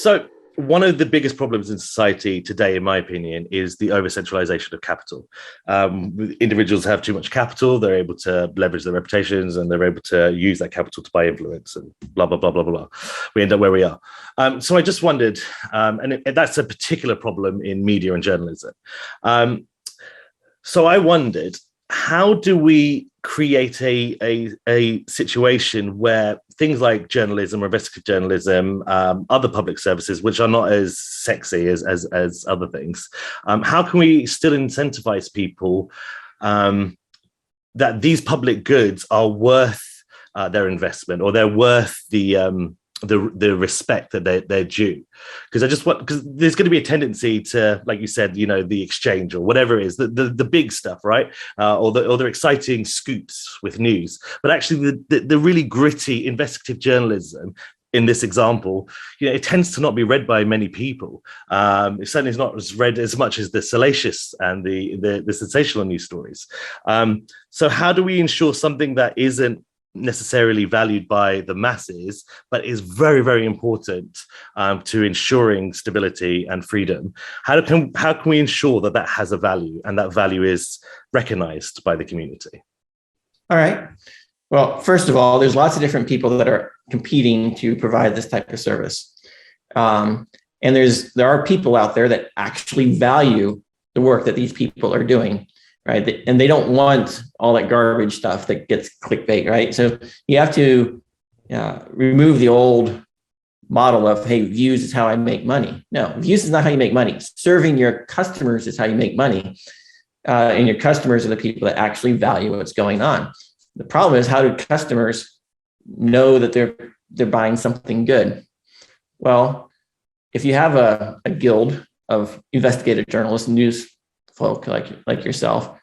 So one of the biggest problems in society today, in my opinion, is the over-centralization of capital. Individuals have too much capital, they're able to leverage their reputations, and they're able to use that capital to buy influence and blah, blah, blah, blah, blah. We end up where we are. So I just wondered, that's a particular problem in media and journalism. So I wondered, how do we create a situation where things like journalism or investigative journalism, other public services, which are not as sexy as other things, how can we still incentivize people that these public goods are worth their investment, or they're worth the respect that they're due? Because there's going to be a tendency to, like you said, the exchange or whatever it is, the big stuff, right? Or the exciting scoops with news. But actually the really gritty investigative journalism in this example, it tends to not be read by many people. It certainly is not read as much as the salacious and the sensational news stories. So how do we ensure something that isn't necessarily valued by the masses, but is very, very important to ensuring stability and freedom? How can we ensure that has a value, and that value is recognized by the community? All right. Well, first of all, there's lots of different people that are competing to provide this type of service. And there are people out there that actually value the work that these people are doing. Right. And they don't want all that garbage stuff that gets clickbait. Right. So you have to remove the old model of, hey, views is how I make money. No, views is not how you make money. Serving your customers is how you make money. And your customers are the people that actually value what's going on. The problem is, how do customers know that they're buying something good? Well, if you have a guild of investigative journalists, news folk like yourself,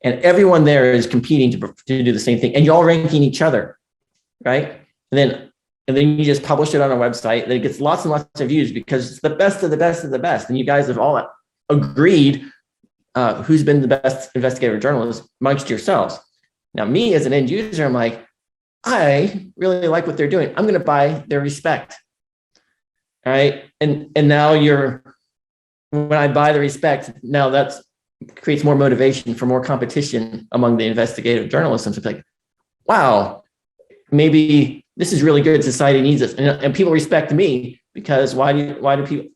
and everyone there is competing to do the same thing, and you're all ranking each other, right? And then you just publish it on a website, and it gets lots and lots of views because it's the best of the best of the best, and you guys have all agreed who's been the best investigative journalist amongst yourselves. Now, me as an end user, I'm like, I really like what they're doing. I'm going to buy their respect, all right? And now when I buy the respect, now that's creates more motivation for more competition among the investigative journalism. So it's like, wow, maybe this is really good. Society needs this. And people respect me because why do people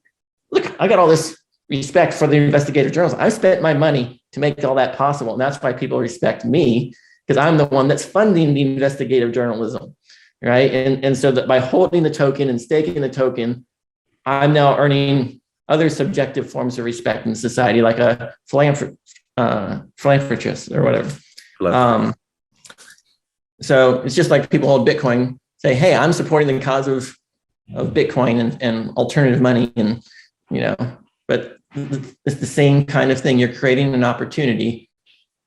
look? I got all this respect for the investigative journalism. I spent my money to make all that possible. And that's why people respect me, because I'm the one that's funding the investigative journalism. Right. And so that by holding the token and staking the token, I'm now earning other subjective forms of respect in society, like a philanthropist or whatever. So it's just like people hold Bitcoin, say, hey, I'm supporting the cause of Bitcoin and alternative money. And, but it's the same kind of thing. You're creating an opportunity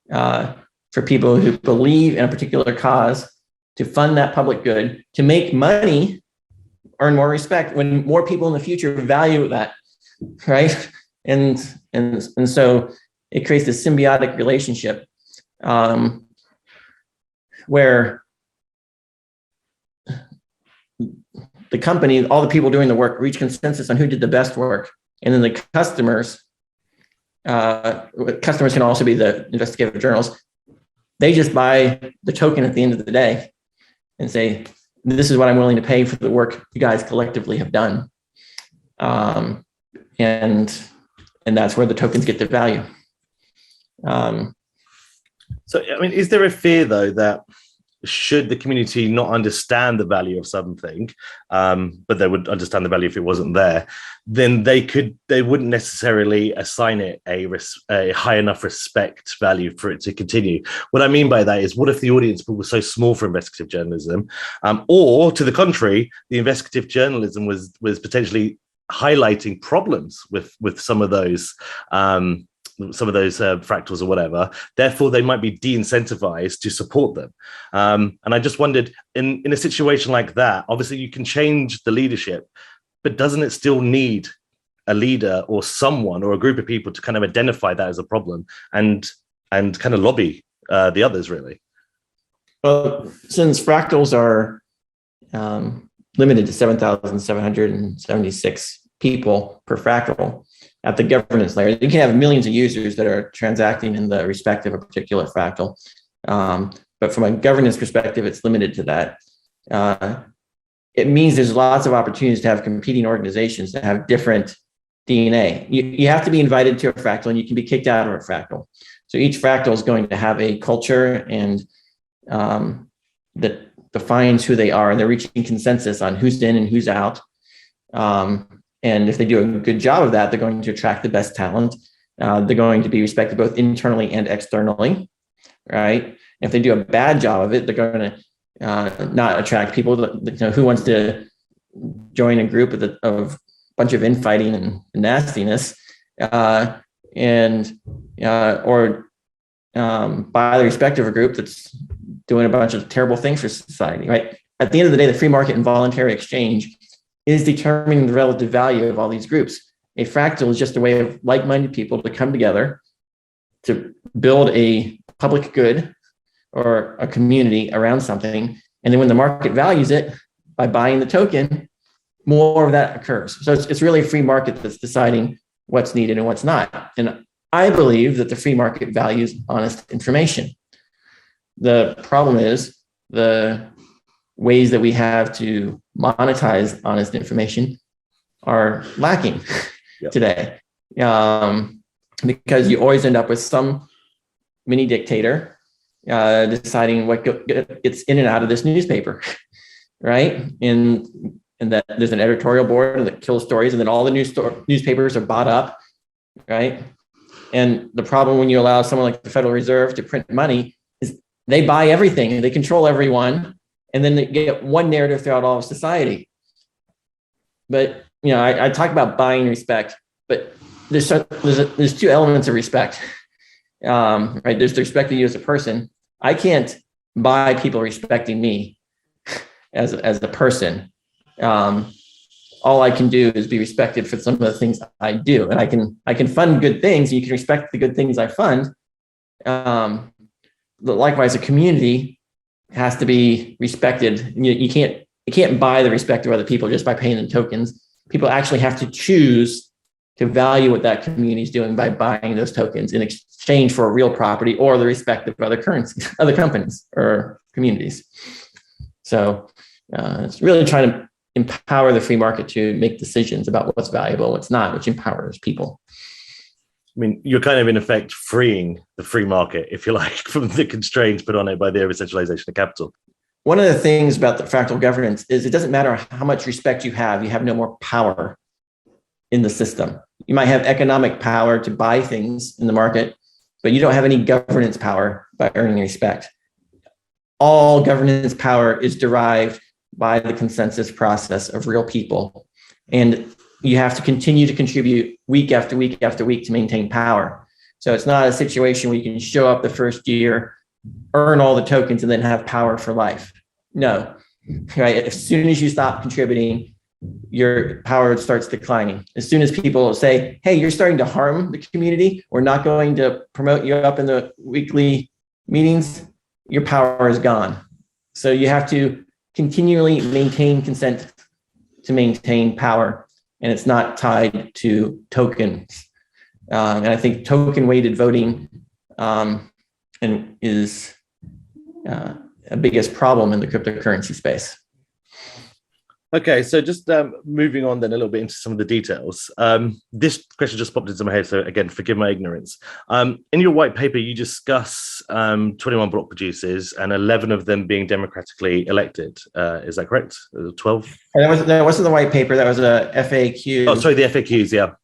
for people who believe in a particular cause to fund that public good, to make money, earn more respect when more people in the future value that. Right. And so it creates this symbiotic relationship where the company, all the people doing the work, reach consensus on who did the best work. And then the customers can also be the investigative journalists. They just buy the token at the end of the day and say, this is what I'm willing to pay for the work you guys collectively have done. And that's where the tokens get their value. So, I mean, is there a fear, though, that should the community not understand the value of something, but they would understand the value if it wasn't there, then they wouldn't necessarily assign it a high enough respect value for it to continue? What I mean by that is, what if the audience pool was so small for investigative journalism, or to the contrary, the investigative journalism was potentially highlighting problems with some of those fractals or whatever, therefore they might be de-incentivized to support them. And I just wondered, in a situation like that, obviously you can change the leadership, but doesn't it still need a leader or someone or a group of people to kind of identify that as a problem and kind of lobby the others, really? Well, since fractals are limited to 7,776 people per fractal at the governance layer. You can have millions of users that are transacting in the respect of a particular fractal. But from a governance perspective, it's limited to that. It means there's lots of opportunities to have competing organizations that have different DNA. You have to be invited to a fractal and you can be kicked out of a fractal. So each fractal is going to have a culture and that defines who they are, and they're reaching consensus on who's in and who's out. And if they do a good job of that, they're going to attract the best talent. They're going to be respected both internally and externally, right? And if they do a bad job of it, they're going to not attract people who wants to join a group of a bunch of infighting and nastiness, or buy the respect of a group that's doing a bunch of terrible things for society, right? At the end of the day, the free market and voluntary exchange is determining the relative value of all these groups. A fractal is just a way of like-minded people to come together to build a public good or a community around something. And then when the market values it by buying the token, more of that occurs. So it's really a free market that's deciding what's needed and what's not. And I believe that the free market values honest information. The problem is the ways that we have to monetize honest information are lacking today, because you always end up with some mini dictator deciding what gets in and out of this newspaper, right? And that there's an editorial board that kills stories, and then all the newspapers are bought up, right? And the problem when you allow someone like the Federal Reserve to print money is they buy everything, they control everyone, and then they get one narrative throughout all of society. But I talk about buying respect, but there's two elements of respect, right? There's the respect of you as a person. I can't buy people respecting me as a person. All I can do is be respected for some of the things I do, and I can fund good things. And you can respect the good things I fund. But likewise, a community has to be respected. You can't buy the respect of other people just by paying them tokens. People actually have to choose to value what that community is doing by buying those tokens in exchange for a real property or the respect of other currencies, other companies or communities. So it's really trying to empower the free market to make decisions about what's valuable, what's not, which empowers people. I mean, you're kind of in effect freeing the free market, if you like, from the constraints put on it by the over-centralization of capital. One of the things about the fractal governance is it doesn't matter how much respect you have no more power in the system. You might have economic power to buy things in the market, but you don't have any governance power by earning respect. All governance power is derived by the consensus process of real people. And you have to continue to contribute week after week after week to maintain power. So it's not a situation where you can show up the first year, earn all the tokens, and then have power for life. No, right? As soon as you stop contributing, your power starts declining. As soon as people say, hey, you're starting to harm the community, we're not going to promote you up in the weekly meetings, your power is gone. So you have to continually maintain consent to maintain power, and it's not tied to tokens. And I think token weighted voting is a biggest problem in the cryptocurrency space. Okay, so just moving on then a little bit into some of the details. This question just popped into my head, so again, forgive my ignorance. In your white paper, you discuss 21 block producers and 11 of them being democratically elected. Is that correct? 12? That wasn't the white paper, that was a FAQ. Oh, sorry, the FAQs, yeah.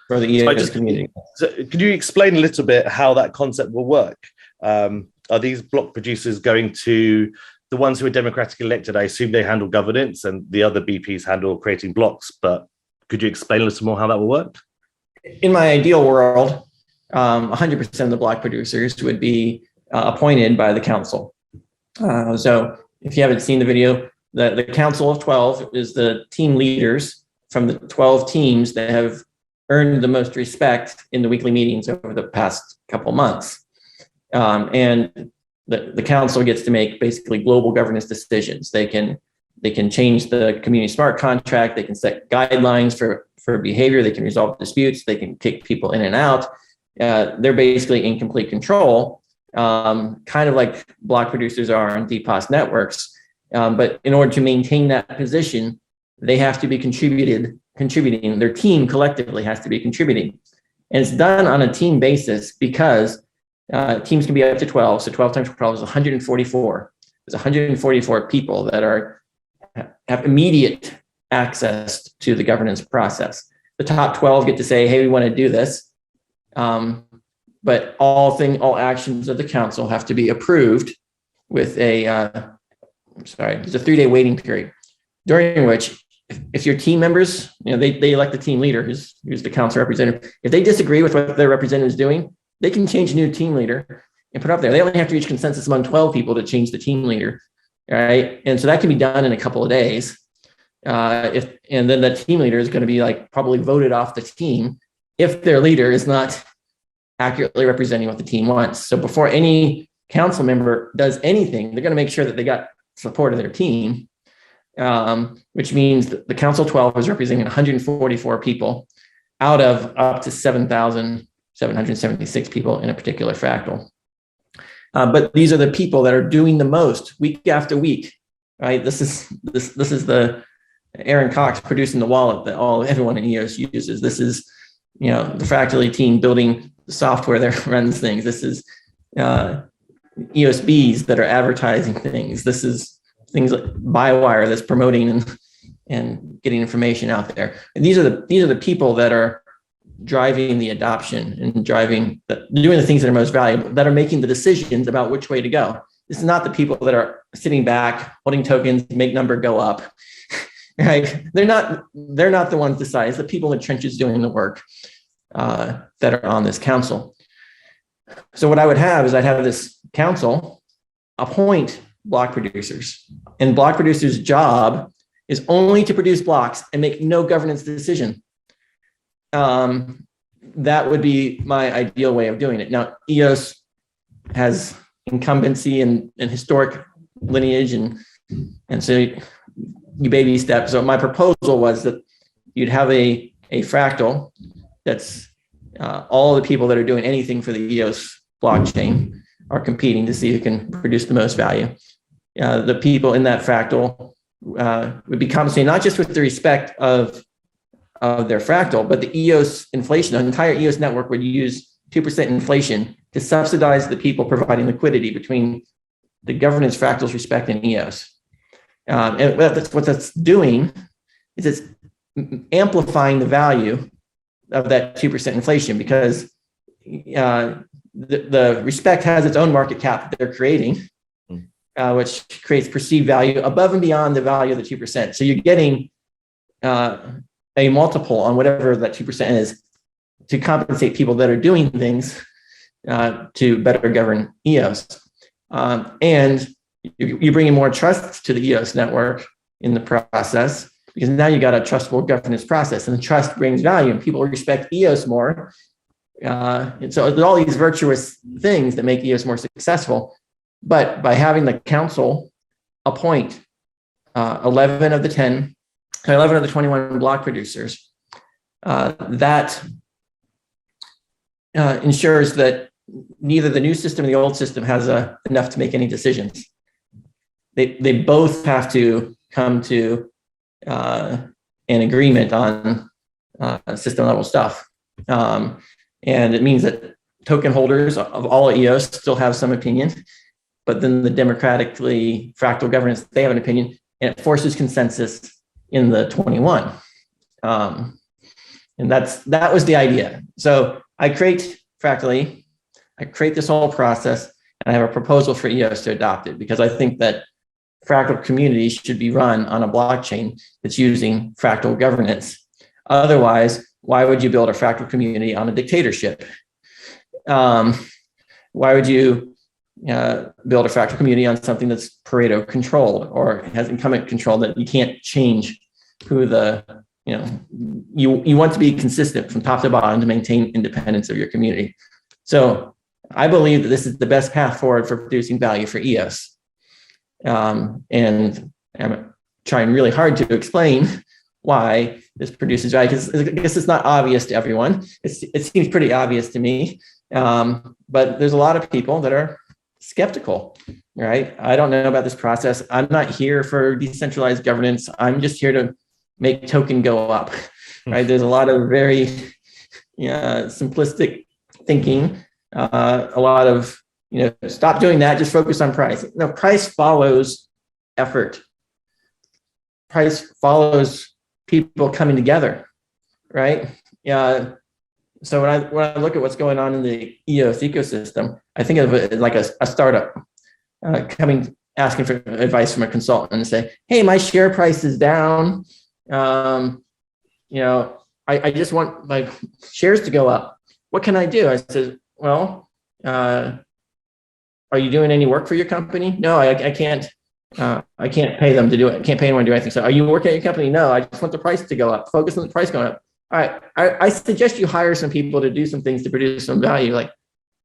For the EOS community. So could you explain a little bit how that concept will work? Are these block producers going to... The ones who are democratically elected, I assume they handle governance and the other BPs handle creating blocks, but could you explain a little more how that will work? In my ideal world, 100% of the block producers would be appointed by the council. So if you haven't seen the video, the Council of 12 is the team leaders from the 12 teams that have earned the most respect in the weekly meetings over the past couple months. And the council gets to make basically global governance decisions. They can They can change the community smart contract. They can set guidelines for behavior. They can resolve disputes. They can kick people in and out. They're basically in complete control, kind of like block producers are on DPoS networks. But in order to maintain that position, they have to be contributing. Their team collectively has to be contributing. And it's done on a team basis because teams can be up to 12. So 12 times 12 is 144. There's 144 people that have immediate access to the governance process. The top 12 get to say, hey, we want to do this. But all actions of the council have to be approved with there's a 3-day waiting period, during which if your team members, they elect the team leader, who's the council representative. If they disagree with what their representative is doing, they can change a new team leader and put up there. They only have to reach consensus among 12 people to change the team leader, right? And so that can be done in a couple of days. And then the team leader is going to be probably voted off the team if their leader is not accurately representing what the team wants. So before any council member does anything, they're going to make sure that they got support of their team, which means that the council 12 is representing 144 people out of up to 7,776 people in a particular fractal. But these are the people that are doing the most week after week, right? This is the Aaron Cox producing the wallet that everyone in EOS uses. This is the Fractally team building the software that runs things. This is EOSBs that are advertising things. This is things like Bywire that's promoting and getting information out there. And these are the people that are driving the adoption and doing the things that are most valuable, that are making the decisions about which way to go. This is not the people that are sitting back, holding tokens, make number go up. Right? They're not the ones deciding. It's the people in the trenches doing the work that are on this council. So what I would have is I'd have this council appoint block producers, and block producers' job is only to produce blocks and make no governance decision. That would be my ideal way of doing it. Now, EOS has incumbency and historic lineage, and so you baby step. So my proposal was that you'd have a fractal that's all the people that are doing anything for the EOS blockchain are competing to see who can produce the most value. The people in that fractal would be compensated not just with the respect of their fractal, but the EOS inflation. The entire EOS network would use 2% inflation to subsidize the people providing liquidity between the governance fractals respect and EOS. And what that's doing is it's amplifying the value of that 2% inflation, because the respect has its own market cap that they're creating, which creates perceived value above and beyond the value of the 2%. So you're getting a multiple on whatever that 2% is to compensate people that are doing things to better govern EOS. And you bring in more trust to the EOS network in the process, because now you got a trustful governance process, and the trust brings value, and people respect EOS more. And so there's all these virtuous things that make EOS more successful. But by having the council appoint 11 of the 21 block producers, that ensures that neither the new system nor the old system has enough to make any decisions. They both have to come to an agreement on system level stuff. And it means that token holders of all EOS still have some opinion, but then the democratically fractal governance, they have an opinion, and it forces consensus in the 21. And that was the idea. So I create Fractally, I create this whole process, and I have a proposal for EOS to adopt it, because I think that fractal communities should be run on a blockchain that's using fractal governance. Otherwise, why would you build a fractal community on a dictatorship? Why would you build a fractal community on something that's Pareto controlled or has incumbent control that you can't change who you want to be consistent from top to bottom to maintain independence of your community. So I believe that this is the best path forward for producing value for EOS. And trying really hard to explain why this produces value, because I guess it's not obvious to everyone. It seems pretty obvious to me, but there's a lot of people that are skeptical, right? I don't know about this process. I'm not here for decentralized governance. I'm just here to make token go up, right? There's a lot of very simplistic thinking, a lot of, stop doing that, just focus on price. No, price follows effort. Price follows people coming together, right? So when I look at what's going on in the EOS ecosystem, I think of it like a startup asking for advice from a consultant and say, hey, my share price is down. I just want my shares to go up. What can I do? I said, well, are you doing any work for your company? No, I can't. I can't pay them to do it. I can't pay anyone to do anything. So are you working at your company? No, I just want the price to go up. Focus on the price going up. All right. I suggest you hire some people to do some things to produce some value. Like,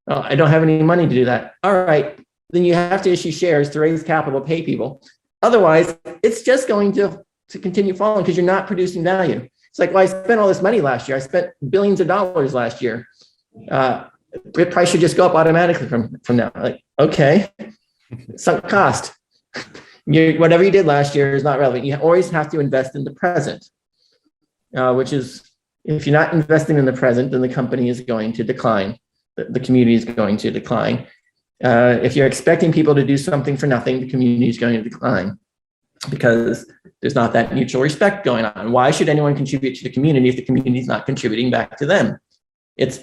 oh, I don't have any money to do that. All right. Then you have to issue shares to raise capital, pay people. Otherwise, it's just going to continue falling because you're not producing value. It's like, well, I spent all this money last year. I spent billions of dollars last year. The price should just go up automatically from now. Like, okay, sunk cost. Whatever you did last year is not relevant. You always have to invest in the present, which is, if you're not investing in the present, then the company is going to decline. The community is going to decline. If you're expecting people to do something for nothing, the community is going to decline because there's not that mutual respect going on. Why should anyone contribute to the community if the community is not contributing back to them? It's,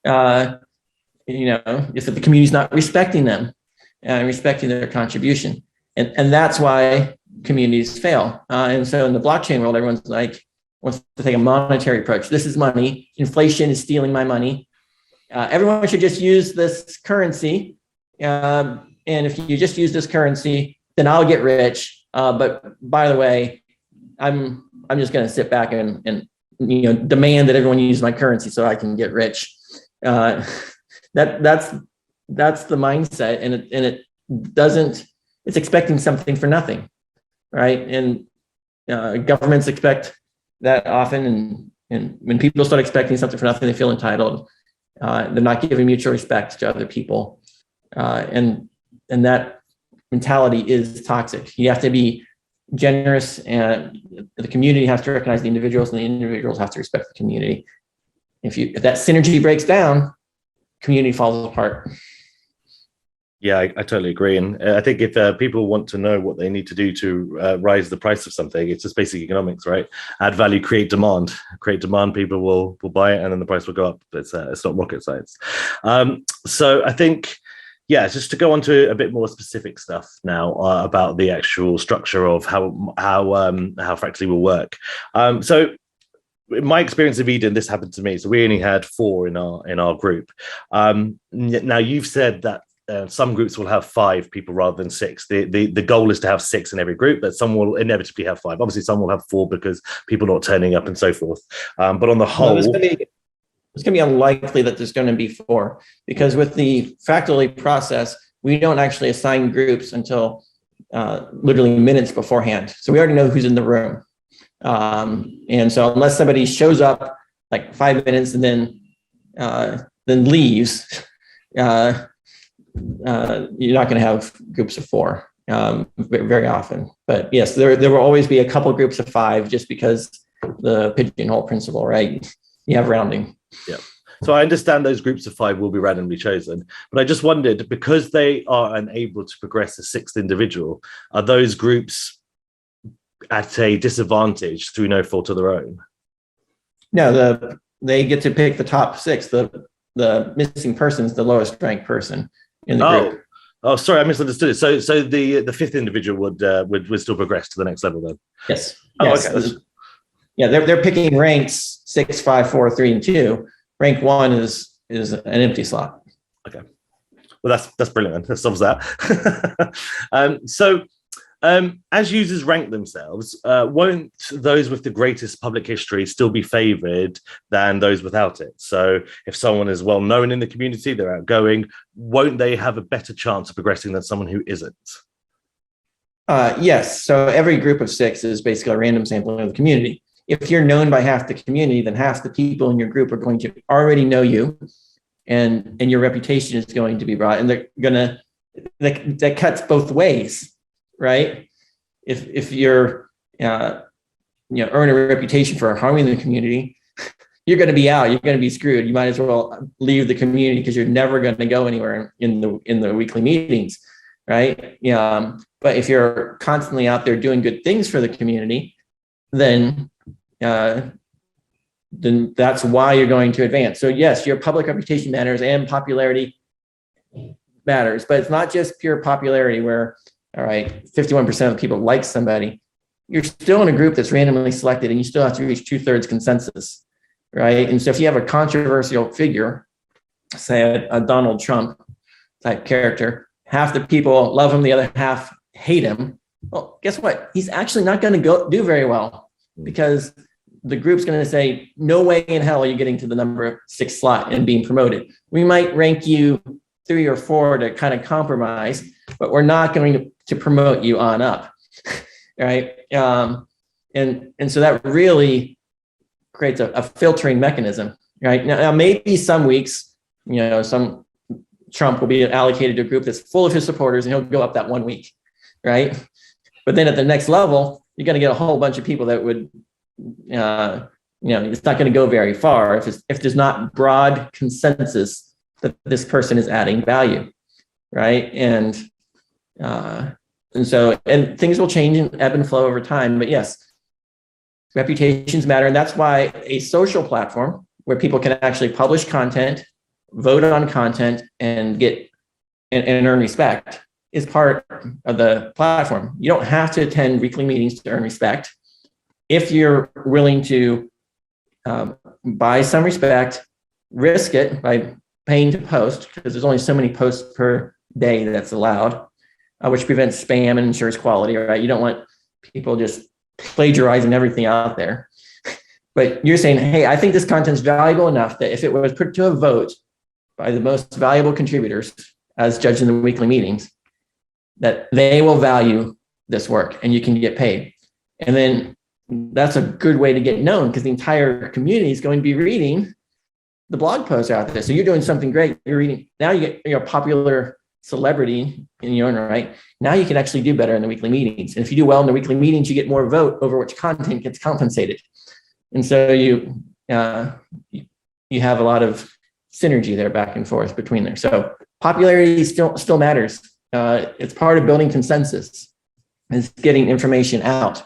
if the community is not respecting them and respecting their contribution. And that's why communities fail. And so in the blockchain world, everyone's like, wants to take a monetary approach. This is money. Inflation is stealing my money. Everyone should just use this currency. And if you just use this currency, then I'll get rich. But by the way, I'm just going to sit back and demand that everyone use my currency so I can get rich. That's the mindset, and it doesn't. It's expecting something for nothing, right? And governments expect that often, and when people start expecting something for nothing, they feel entitled. They're not giving mutual respect to other people, and that mentality is toxic. You have to be generous, and the community has to recognize the individuals, and the individuals have to respect the community. If that synergy breaks down, community falls apart. Yeah, I totally agree. And I think if people want to know what they need to do to rise the price of something, it's just basic economics, right? Add value, create demand. Create demand, people will buy it, and then the price will go up. It's not rocket science. So I think, yeah, just to go on to a bit more specific stuff now about the actual structure of how Fractally will work. So in my experience of Eden, this happened to me. So we only had 4 in our group. Now you've said that some groups will have 5 people rather than 6. The goal is to have 6 in every group, but some will inevitably have 5. Obviously, some will have 4 because people are not turning up and so forth. But on the whole, it's going to be unlikely that there's going to be 4, because with the Fractally process, we don't actually assign groups until literally minutes beforehand. So we already know who's in the room. And so unless somebody shows up like 5 minutes and then leaves, you're not going to have groups of 4 very often. But yes, there will always be a couple groups of 5 just because the pigeonhole principle, right? You have rounding. Yeah. So I understand those groups of 5 will be randomly chosen, but I just wondered, because they are unable to progress a 6th individual, are those groups at a disadvantage through no fault of their own? No, they get to pick the top 6. The missing person is the lowest ranked person in the group. Oh, sorry, I misunderstood it. So the 5th individual would still progress to the next level then? Yes. Oh, yes. Okay. Yeah, they're picking ranks 6, 5, 4, 3, and 2. Rank 1 is an empty slot. Okay. Well, that's brilliant. That solves that. As users rank themselves, won't those with the greatest public history still be favored than those without it? So if someone is well known in the community, they're outgoing, won't they have a better chance of progressing than someone who isn't? Yes. So every group of 6 is basically a random sampling of the community. If you're known by half the community, then half the people in your group are going to already know you, and your reputation is going to be brought, and they're gonna, that cuts both ways, right? If you're earn a reputation for harming the community, you're going to be out. You're going to be screwed. You might as well leave the community because you're never going to go anywhere in the weekly meetings, right? But if you're constantly out there doing good things for the community, then that's why you're going to advance. So yes, your public reputation matters and popularity matters, but it's not just pure popularity where, all right, 51% of people like somebody. You're still in a group that's randomly selected, and you still have to reach 2/3 consensus, right? And so if you have a controversial figure, say a Donald Trump type character, half the people love him, the other half hate him. Well, guess what? He's actually not going to do very well, because the group's going to say, no way in hell are you getting to the number 6 slot and being promoted. We might rank you 3 or 4 to kind of compromise, but we're not going to promote you on up. Right. And so that really creates a filtering mechanism. Right. Now maybe some weeks, some Trump will be allocated to a group that's full of his supporters, and he'll go up that 1 week. Right. But then at the next level, you're going to get a whole bunch of people that would, it's not going to go very far if there's not broad consensus that this person is adding value. Right. And so things will change and ebb and flow over time. But yes, reputations matter. And that's why a social platform where people can actually publish content, vote on content, and earn respect is part of the platform. You don't have to attend weekly meetings to earn respect. If you're willing to buy some respect, risk it by paying to post, because there's only so many posts per day that's allowed, which prevents spam and ensures quality, right? You don't want people just plagiarizing everything out there. But you're saying, hey, I think this content's valuable enough that if it was put to a vote by the most valuable contributors, as judged in the weekly meetings, that they will value this work and you can get paid. And then that's a good way to get known, because the entire community is going to be reading the blog posts out there. So you're doing something great. You're reading. Now you get a popular celebrity in your own right. Now you can actually do better in the weekly meetings. And if you do well in the weekly meetings, you get more vote over which content gets compensated. And so you have a lot of synergy there back and forth between there. So popularity still matters. It's part of building consensus. It's getting information out.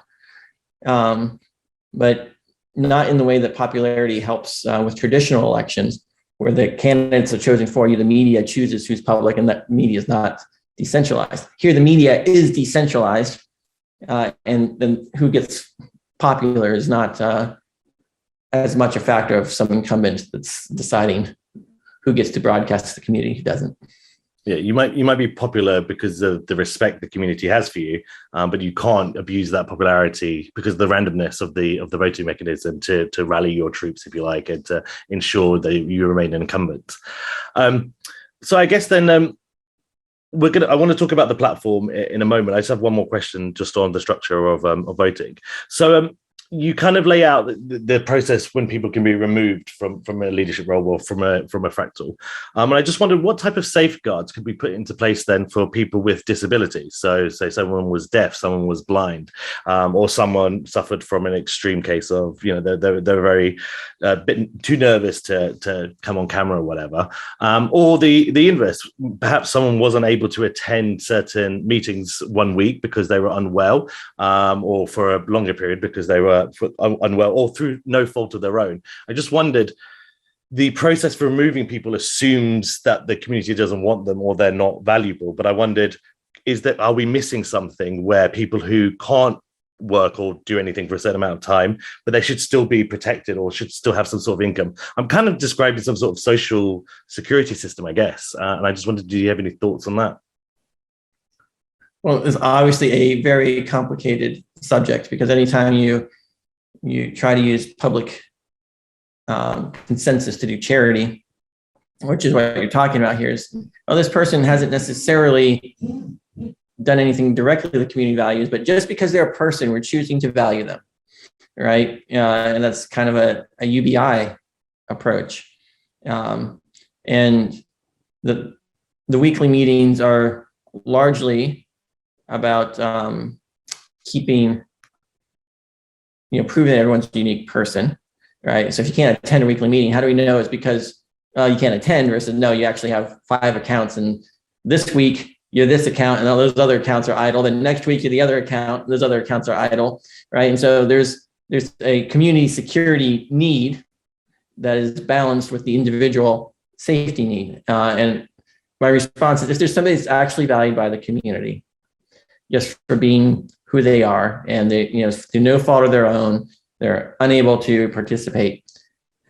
But not in the way that popularity helps with traditional elections, where the candidates are chosen for you, the media chooses who's public, and that media is not decentralized. Here, the media is decentralized, and then who gets popular is not as much a factor of some incumbent that's deciding who gets to broadcast to the community, who doesn't. Yeah, you might be popular because of the respect the community has for you, but you can't abuse that popularity because of the randomness of the voting mechanism to rally your troops, if you like, and to ensure that you remain an incumbent. So I guess then I want to talk about the platform in a moment. I just have one more question just on the structure of voting. So you kind of lay out the process when people can be removed from a leadership role or from a fractal. And I just wondered what type of safeguards could be put into place then for people with disabilities. So say someone was deaf, someone was blind, or someone suffered from an extreme case of, they're very bit too nervous to come on camera or whatever. Or the inverse, perhaps someone wasn't able to attend certain meetings 1 week because they were unwell, or for a longer period because they were unwell, or through no fault of their own. I just wondered, the process for removing people assumes that the community doesn't want them or they're not valuable. But I wondered, are we missing something where people who can't work or do anything for a certain amount of time, but they should still be protected or should still have some sort of income? I'm kind of describing some sort of social security system, I guess. And I just wondered, do you have any thoughts on that? Well, it's obviously a very complicated subject, because anytime you try to use public consensus to do charity, which is what you're talking about here, is, this person hasn't necessarily done anything directly to the community values, but just because they're a person, we're choosing to value them, right? And that's kind of a UBI approach. And the weekly meetings are largely about keeping, proving that everyone's a unique person, right? So if you can't attend a weekly meeting, how do we know it's because you can't attend versus no, you actually have 5 accounts, and this week you're this account and all those other accounts are idle. Then next week you're the other account, those other accounts are idle, right? And so there's a community security need that is balanced with the individual safety need. And my response is, if there's somebody that's actually valued by the community, just for being who they are, and they, through no fault of their own, they're unable to participate,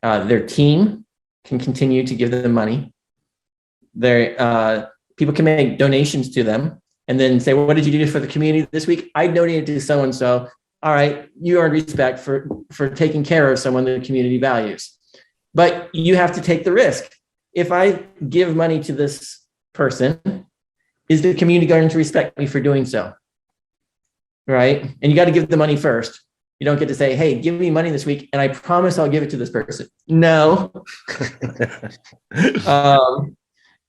their team can continue to give them money. People can make donations to them and then say, well, what did you do for the community this week? I donated to so-and-so. All right, you earned respect for taking care of someone the community values. But you have to take the risk. If I give money to this person, is the community going to respect me for doing so? Right? And you got to give the money first. You don't get to say, hey, give me money this week, and I promise I'll give it to this person. No.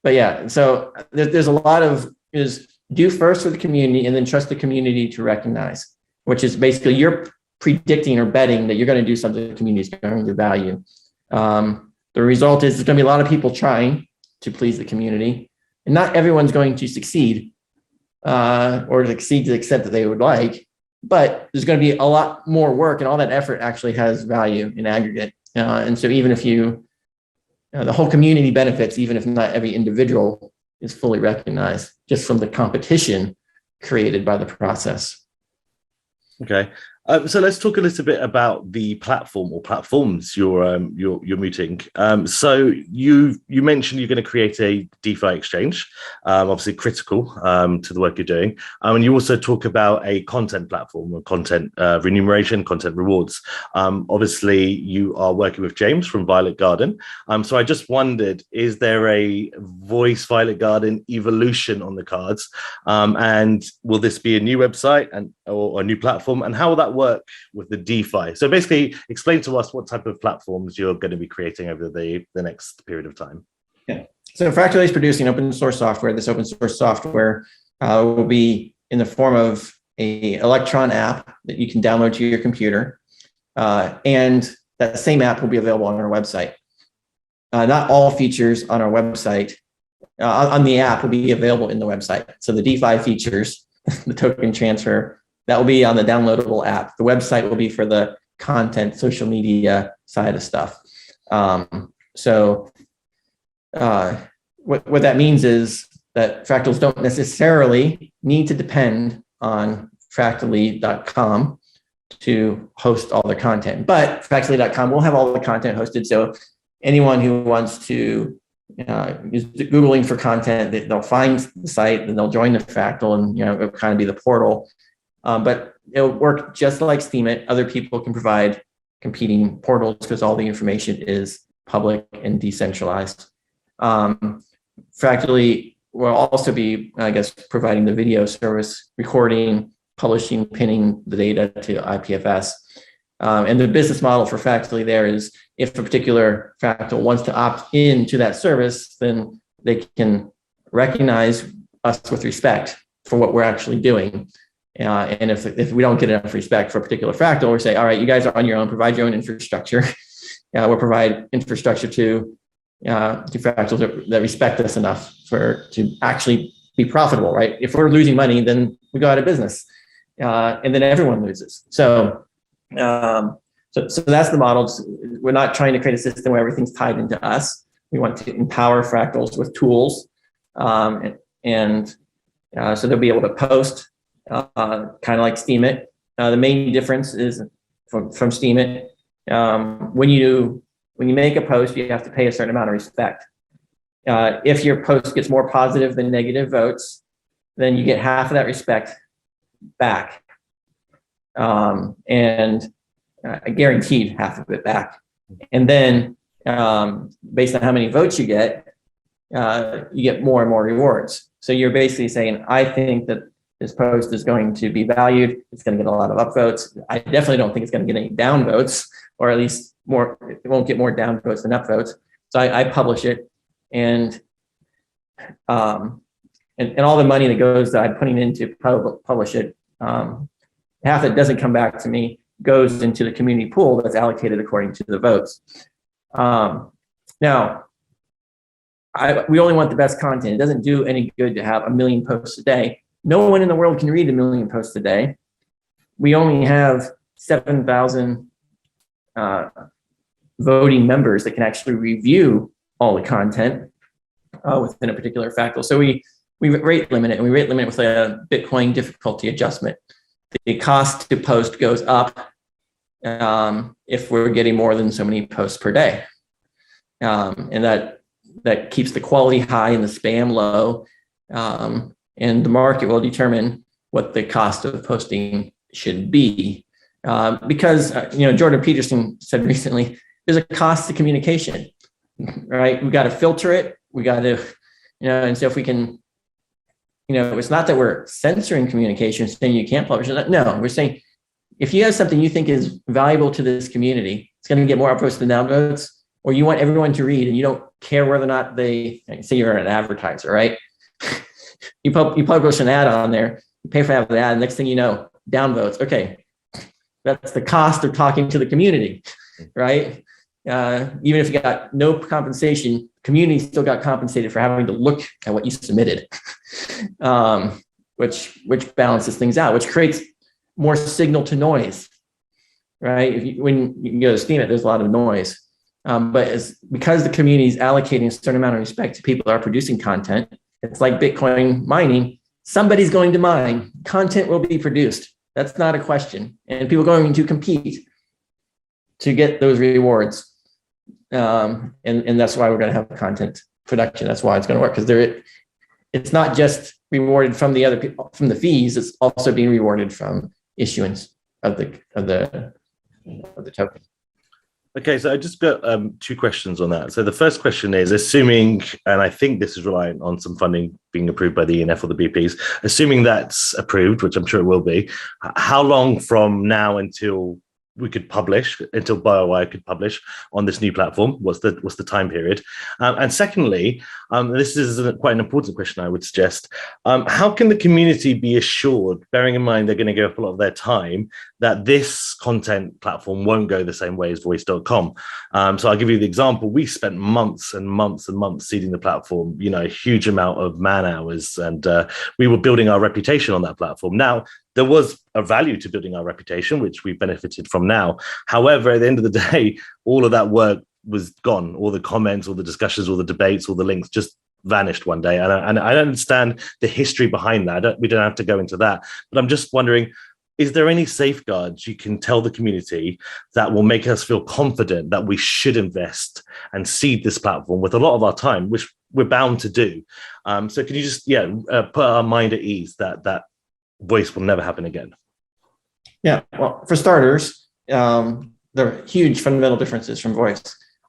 But yeah, so there's a lot of do first for the community and then trust the community to recognize, which is basically you're predicting or betting that you're going to do something the community is going to value. The result is there's going to be a lot of people trying to please the community, and not everyone's going to succeed or succeed to the extent that they would like, but there's going to be a lot more work, and all that effort actually has value in aggregate. And so even if the whole community benefits, even if not every individual is fully recognized, just from the competition created by the process. Okay. So let's talk a little bit about the platform or platforms you're mooting. So you mentioned you're going to create a DeFi exchange, obviously critical to the work you're doing. And you also talk about a content platform or content remuneration, content rewards. Obviously, you are working with James from Violet Garden. So I just wondered, is there a voice Violet Garden evolution on the cards? And will this be a new website or a new platform? And how will that work with the DeFi? So basically, explain to us what type of platforms you're going to be creating over the next period of time. Yeah. So Fractally is producing open source software. This open source software will be in the form of an Electron app that you can download to your computer. And that same app will be available on our website. Not all features on our website, on the app, will be available in the website. So the DeFi features, the token transfer, that will be on the downloadable app. The website will be for the content, social media side of stuff. So what that means is that fractals don't necessarily need to depend on ƒractally.com to host all their content, but ƒractally.com will have all the content hosted. So anyone who wants to is Googling for content, they'll find the site and they'll join the Fractal, and it'll kind of be the portal. But it'll work just like Steemit. Other people can provide competing portals because all the information is public and decentralized. Fractally will also be, I guess, providing the video service, recording, publishing, pinning the data to IPFS. And the business model for Fractally there is, if a particular Fractal wants to opt into that service, then they can recognize us with respect for what we're actually doing. And if we don't get enough respect for a particular Fractal, we say, all right, you guys are on your own, provide your own infrastructure. We'll provide infrastructure to Fractals that respect us enough to actually be profitable, right? If we're losing money, then we go out of business, and then everyone loses. So that's the model. We're not trying to create a system where everything's tied into us. We want to empower Fractals with tools, so they'll be able to post, kind of like Steemit. The main difference is from Steemit. When you make a post, you have to pay a certain amount of respect. If your post gets more positive than negative votes, then you get half of that respect back, and guaranteed half of it back. And then, based on how many votes you get more and more rewards. So you're basically saying, I think that this post is going to be valued. It's going to get a lot of upvotes. I definitely don't think it's going to get any downvotes, or at least more. It won't get more downvotes than upvotes. So I publish it, and all the money that goes that I'm putting into publish it, half that doesn't come back to me, goes into the community pool that's allocated according to the votes. Now, we only want the best content. It doesn't do any good to have 1 million posts a day. No one in the world can read 1 million posts a day. We only have 7,000 voting members that can actually review all the content within a particular Fractal. So we rate limit it, and we rate limit it with a Bitcoin difficulty adjustment. The cost to post goes up if we're getting more than so many posts per day. And that keeps the quality high and the spam low. And the market will determine what the cost of posting should be. Because, Jordan Peterson said recently, there's a cost to communication, right? We got to filter it. We got to, and so if we can, it's not that we're censoring communication, saying you can't publish it. No, we're saying if you have something you think is valuable to this community, it's going to get more upvotes than downvotes, or you want everyone to read and you don't care whether or not they, say you're an advertiser, right? You publish an ad on there, you pay for that ad, and next thing you know, downvotes. Okay, that's the cost of talking to the community, right? Even if you got no compensation, community still got compensated for having to look at what you submitted, which balances things out, which creates more signal to noise, right? When you go to Steam, there's a lot of noise, but because the community is allocating a certain amount of respect to people that are producing content, it's like Bitcoin mining. Somebody's going to mine. Content will be produced. That's not a question, and people are going to compete to get those rewards. And that's why we're going to have content production. That's why it's going to work, because it's not just rewarded from the other people, from the fees. It's also being rewarded from issuance of the token. Okay, so I just got 2 questions on that. So the first question is, assuming, and I think this is reliant on some funding being approved by the ENF or the BPs, assuming that's approved, which I'm sure it will be, how long from now until we could publish, until Bywire could publish on this new platform? What's the time period? And secondly, this is quite an important question, I would suggest. How can the community be assured, bearing in mind they're going to give up a lot of their time, that this content platform won't go the same way as voice.com? So I'll give you the example. We spent months and months and months seeding the platform, a huge amount of man hours, and we were building our reputation on that platform. Now, there was a value to building our reputation, which we've benefited from now. However, at the end of the day, all of that work was gone. All the comments, all the discussions, all the debates, all the links just vanished one day. And I understand the history behind that. We don't have to go into that. But I'm just wondering, is there any safeguards you can tell the community that will make us feel confident that we should invest and seed this platform with a lot of our time, which we're bound to do? So can you just put our mind at ease that voice will never happen again? Yeah, well, for starters, there are huge fundamental differences from voice.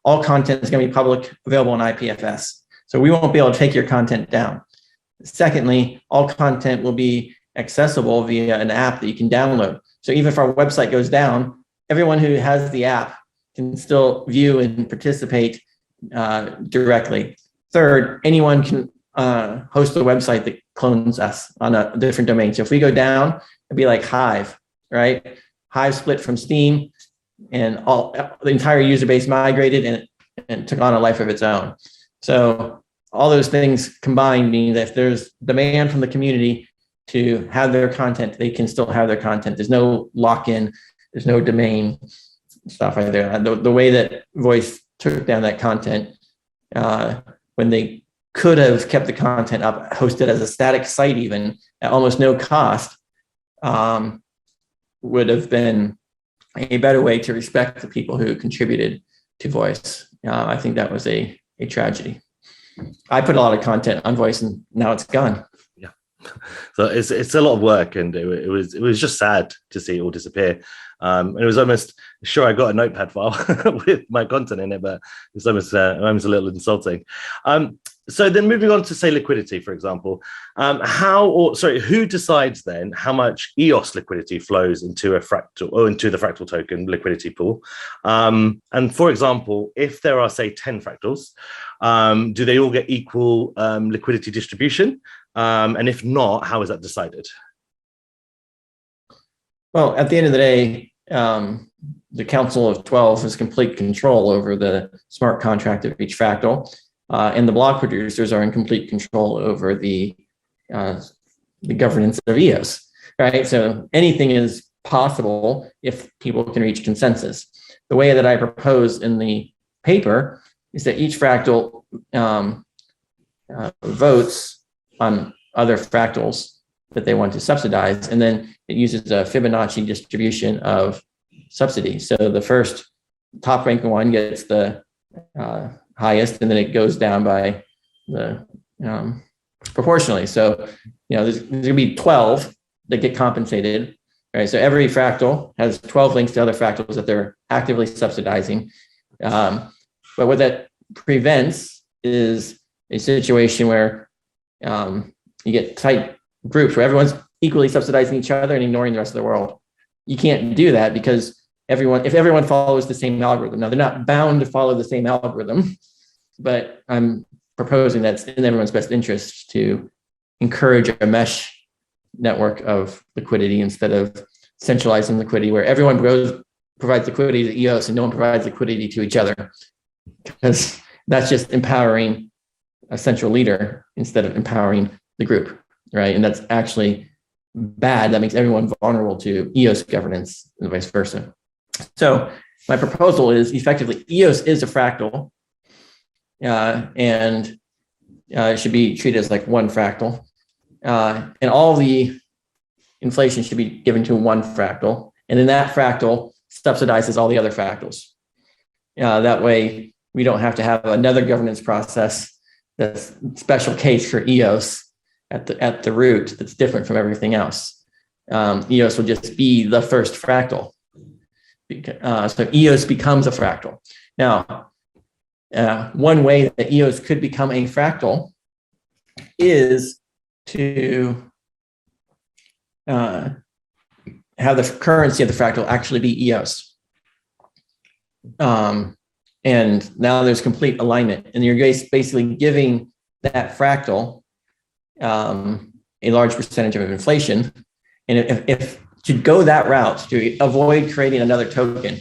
All content is going to be public, available on IPFS. So we won't be able to take your content down. Secondly, all content will be accessible via an app that you can download. So even if our website goes down, everyone who has the app can still view and participate directly. Third, anyone can host a website that clones us on a different domain. So if we go down, it'd be like Hive, right? Hive split from Steam, and the entire user base migrated and took on a life of its own. So all those things combined mean that if there's demand from the community to have their content, they can still have their content. There's no lock-in, there's no domain stuff right there. The way that Voice took down that content, when they could have kept the content up, hosted as a static site even, at almost no cost, would have been a better way to respect the people who contributed to Voice. I think that was a tragedy. I put a lot of content on Voice, and now it's gone. Yeah, so it's a lot of work, and it was just sad to see it all disappear. And it was almost, sure, I got a notepad file with my content in it, but it's almost a little insulting. So then moving on to, say, liquidity, for example, who decides then how much EOS liquidity flows into a fractal or into the fractal token liquidity pool? And for example, if there are, say, 10 fractals, do they all get equal liquidity distribution? And if not, how is that decided? Well, at the end of the day, the Council of 12 has complete control over the smart contract of each fractal. And the block producers are in complete control over the governance of EOS, right? So anything is possible if people can reach consensus. The way that I propose in the paper is that each fractal votes on other fractals that they want to subsidize, and then it uses a Fibonacci distribution of subsidy. So the first top ranking one gets the highest, and then it goes down by the proportionally. So, there's going to be 12 that get compensated, right? So every fractal has 12 links to other fractals that they're actively subsidizing. But what that prevents is a situation where you get tight groups where everyone's equally subsidizing each other and ignoring the rest of the world. You can't do that because if everyone follows the same algorithm, now they're not bound to follow the same algorithm, but I'm proposing that it's in everyone's best interest to encourage a mesh network of liquidity instead of centralizing liquidity where everyone provides liquidity to EOS and no one provides liquidity to each other, because that's just empowering a central leader instead of empowering the group, right? And that's actually bad. That makes everyone vulnerable to EOS governance and vice versa. So my proposal is effectively EOS is a fractal, and it should be treated as like one fractal, and all the inflation should be given to one fractal, and then that fractal subsidizes all the other fractals. That way we don't have to have another governance process that's special case for EOS at the root that's different from everything else. EOS will just be the first fractal. So EOS becomes a fractal. Now, one way that EOS could become a fractal is to have the currency of the fractal actually be EOS. And now there's complete alignment, and you're basically giving that fractal a large percentage of inflation. And if to go that route, to avoid creating another token,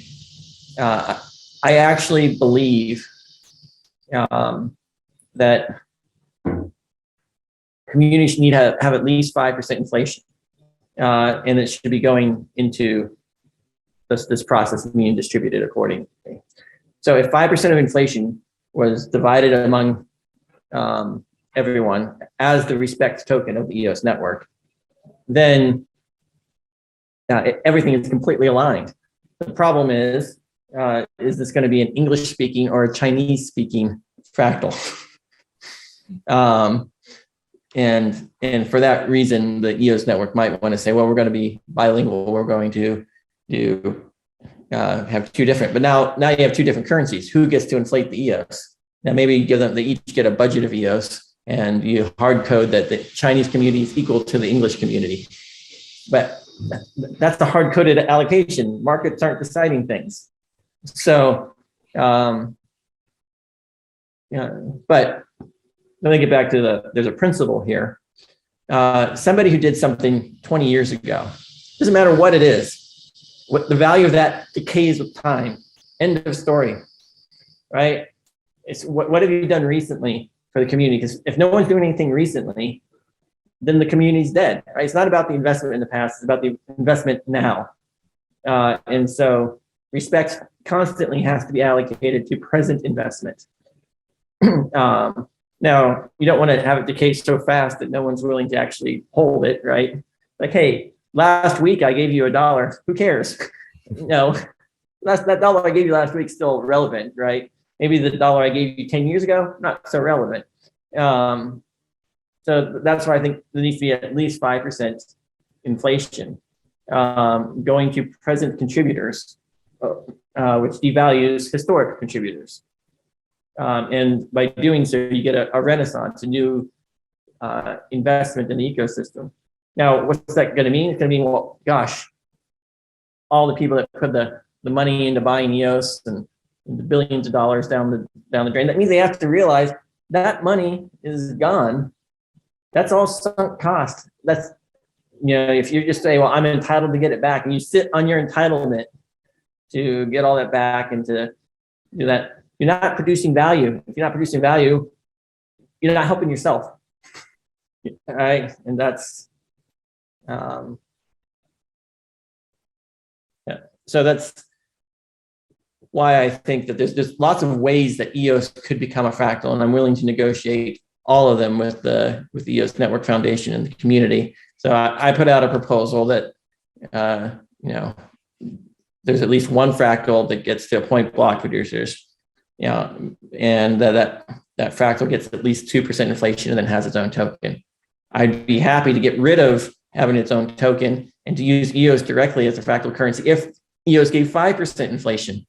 I actually believe that communities need to have at least 5% inflation, and it should be going into this process of being distributed accordingly. So if 5% of inflation was divided among everyone as the respect token of the EOS network, then everything is completely aligned. The problem is this going to be an English-speaking or a Chinese-speaking fractal? And for that reason, the EOS network might want to say, well, we're going to be bilingual. We're going to have two different, but now you have two different currencies. Who gets to inflate the EOS? Now maybe they each get a budget of EOS, and you hard code that the Chinese community is equal to the English community. But that's the hard coded allocation. Markets aren't deciding things. So, but let me get back to there's a principle here. Somebody who did something 20 years ago, doesn't matter what it is, what the value of that decays with time. End of story, right? It's what have you done recently for the community? Because if no one's doing anything recently, then the community's dead, right? It's not about the investment in the past, it's about the investment now. And so respect constantly has to be allocated to present investment. Now, you don't want to have it decay so fast that no one's willing to actually hold it, right? Like, hey, last week I gave you $1. Who cares? No, that dollar I gave you last week is still relevant, right? Maybe the dollar I gave you 10 years ago, not so relevant. So that's why I think there needs to be at least 5% inflation going to present contributors, which devalues historic contributors. And by doing so, you get a renaissance, a new investment in the ecosystem. Now, what's that going to mean? It's going to mean, well, gosh, all the people that put the money into buying EOS and the billions of dollars down the drain, that means they have to realize that money is gone. That's all sunk cost. That's, if you just say, well, I'm entitled to get it back, and you sit on your entitlement to get all that back and to do that, you're not producing value. If you're not producing value, you're not helping yourself. Right? And that's, so that's why I think that there's lots of ways that EOS could become a fractal, and I'm willing to negotiate all of them with the EOS Network Foundation and the community. So I put out a proposal that there's at least one fractal that gets to appoint block producers, and that fractal gets at least 2% inflation and then has its own token. I'd be happy to get rid of having its own token and to use EOS directly as a fractal currency if EOS gave 5% inflation.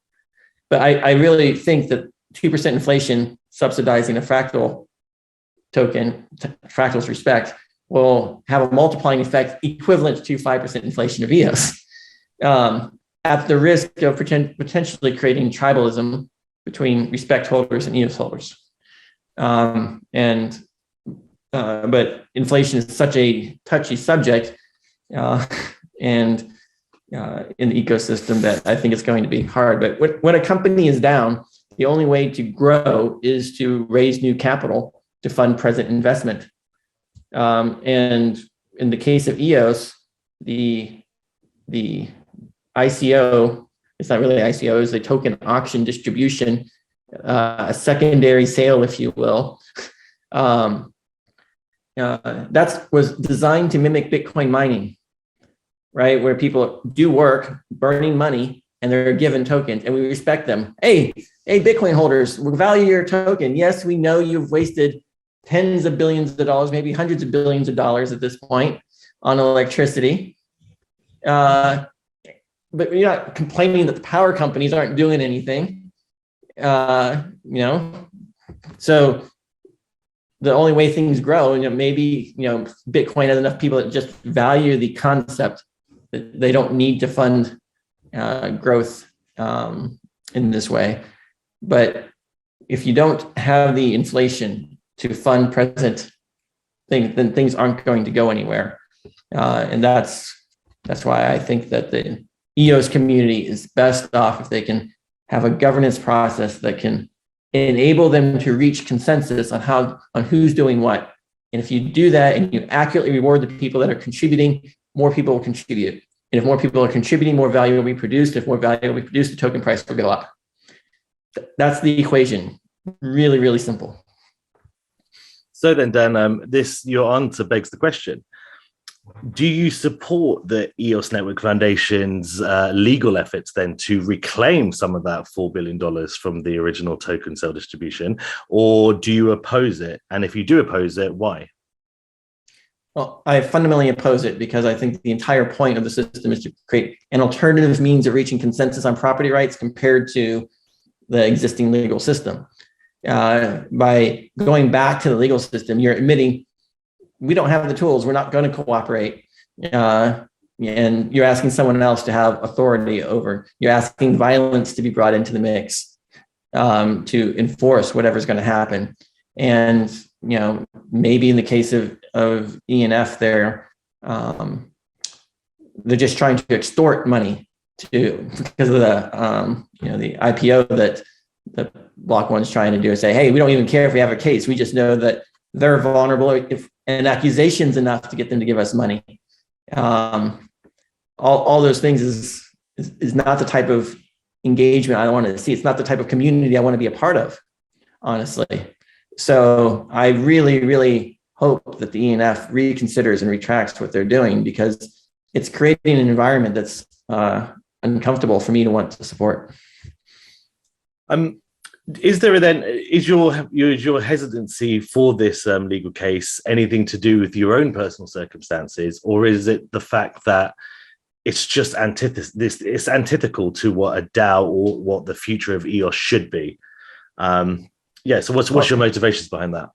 But I really think that 2% inflation subsidizing a fractal token, fractal's respect, will have a multiplying effect equivalent to 5% inflation of EOS, at the risk of potentially creating tribalism between respect holders and EOS holders. But inflation is such a touchy subject, and in the ecosystem, that I think it's going to be hard. But when a company is down, the only way to grow is to raise new capital to fund present investment. And in the case of EOS, the ICO, it's not really ICO, it's a token auction distribution, a secondary sale, if you will. That was designed to mimic Bitcoin mining, right? Where people do work, burning money, and they're given tokens, and we respect them. Hey, Bitcoin holders, we value your token. Yes, we know you've wasted tens of billions of dollars, maybe hundreds of billions of dollars at this point on electricity. But you're not complaining that the power companies aren't doing anything. So the only way things grow, maybe Bitcoin has enough people that just value the concept that they don't need to fund growth in this way. But if you don't have the inflation to fund present things, then things aren't going to go anywhere. And that's why I think that the EOS community is best off if they can have a governance process that can enable them to reach consensus on who's doing what. And if you do that and you accurately reward the people that are contributing, more people will contribute. And if more people are contributing, more value will be produced. If more value will be produced, the token price will go up. That's the equation. Really, really simple. So then, Dan, your answer begs the question. Do you support the EOS Network Foundation's legal efforts then to reclaim some of that $4 billion from the original token sale distribution, or do you oppose it? And if you do oppose it, why? Well, I fundamentally oppose it because I think the entire point of the system is to create an alternative means of reaching consensus on property rights compared to the existing legal system. By going back to the legal system, you're admitting we don't have the tools, we're not going to cooperate. And you're asking someone else to have authority over, you're asking violence to be brought into the mix to enforce whatever's going to happen. And, maybe in the case of ENF, they're just trying to extort money because of the IPO that Block.one is trying to do, is say, hey, we don't even care if we have a case. We just know that they're vulnerable and accusations enough to get them to give us money. All those things is not the type of engagement I want to see. It's not the type of community I want to be a part of, honestly. So I really, really hope that the ENF reconsiders and retracts what they're doing, because it's creating an environment that's uncomfortable for me to want to support. Is your hesitancy for this legal case anything to do with your own personal circumstances, or is it the fact that it's just it's antithetical to what a DAO or what the future of EOS should be? Yeah. So what's your motivations behind that?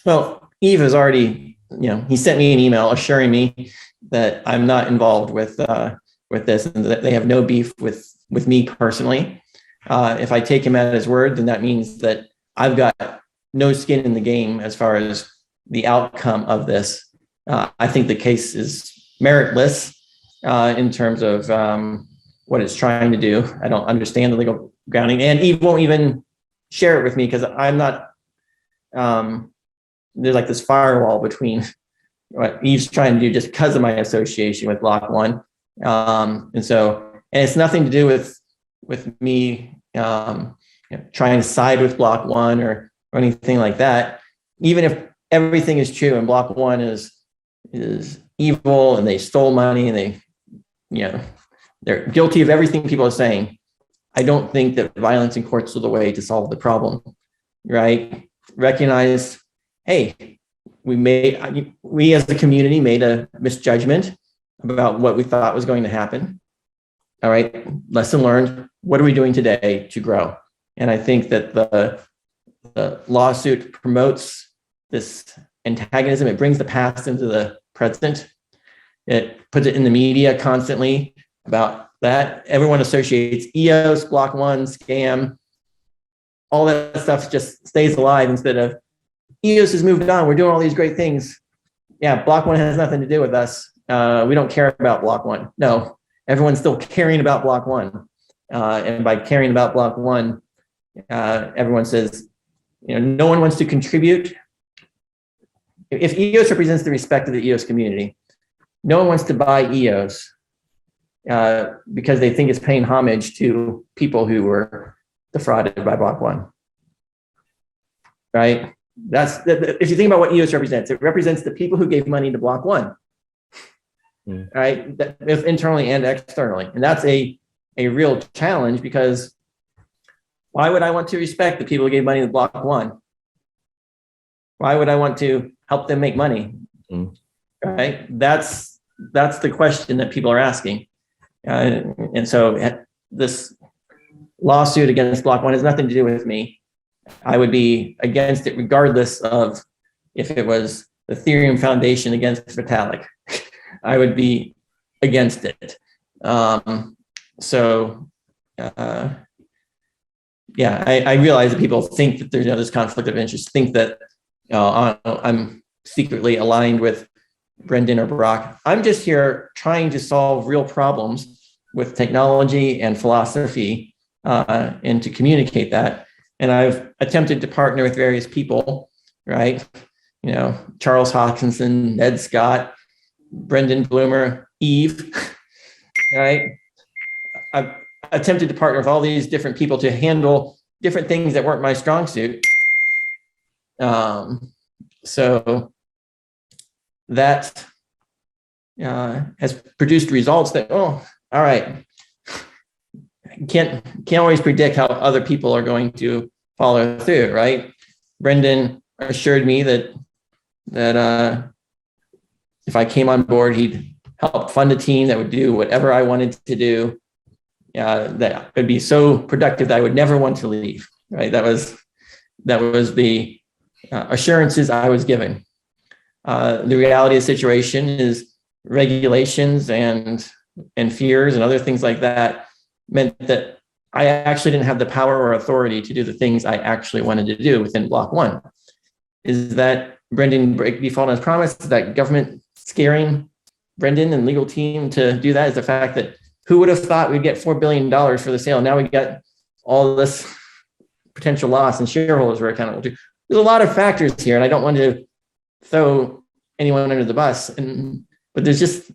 Well, Yves has already, he sent me an email assuring me that I'm not involved with this, and that they have no beef with me personally. If I take him at his word, then that means that I've got no skin in the game as far as the outcome of this. I think the case is meritless in terms of what it's trying to do. I don't understand the legal grounding, and Yves won't even share it with me because I'm not. There's like this firewall between what Yves trying to do just because of my association with Block.one, and it's nothing to do with me trying to side with Block.one or anything like that. Even if everything is true and Block.one is evil and they stole money and they're guilty of everything people are saying, I don't think that violence in courts is the way to solve the problem, right? Recognize, hey, we as a community made a misjudgment about what we thought was going to happen. All right, lesson learned. What are we doing today to grow? And I think that the lawsuit promotes this antagonism. It brings the past into the present. It puts it in the media constantly about that. Everyone associates EOS, Block.one, scam. All that stuff just stays alive instead of EOS has moved on. We're doing all these great things. Yeah, Block.one has nothing to do with us. We don't care about Block.one. No, everyone's still caring about Block.one. And by caring about Block.one, everyone says, no one wants to contribute. If EOS represents the respect of the EOS community, no one wants to buy EOS because they think it's paying homage to people who were defrauded by Block.one, right? If you think about what EOS represents, it represents the people who gave money to Block.one, right? Both internally and externally. And that's a real challenge, because why would I want to respect the people who gave money to Block.one? Why would I want to help them make money? Right? That's the question that people are asking. And so this lawsuit against Block.one has nothing to do with me. I would be against it regardless of if it was the Ethereum Foundation against Fractally. I would be against it. I realize that people think that there's this conflict of interest, think that I'm secretly aligned with Brendan or Brock. I'm just here trying to solve real problems with technology and philosophy and to communicate that. And I've attempted to partner with various people, right? Charles Hawkinson, Ned Scott, Brendan Bloomer, Yves, right? I've attempted to partner with all these different people to handle different things that weren't my strong suit. So that has produced results that, all right, can't always predict how other people are going to follow through, right? Brendan assured me that if I came on board, he'd help fund a team that would do whatever I wanted to do. That would be so productive that I would never want to leave. Right? That was the assurances I was given. The reality of the situation is regulations and fears and other things like that meant that I actually didn't have the power or authority to do the things I actually wanted to do within Block.one. Is that Brendan break default on his promise? Is that government scaring Brendan and legal team to do that? Is the fact that who would have thought we'd get $4 billion for the sale? Now we got all this potential loss and shareholders were accountable to. There's a lot of factors here, and I don't want to throw anyone under the bus. But there's just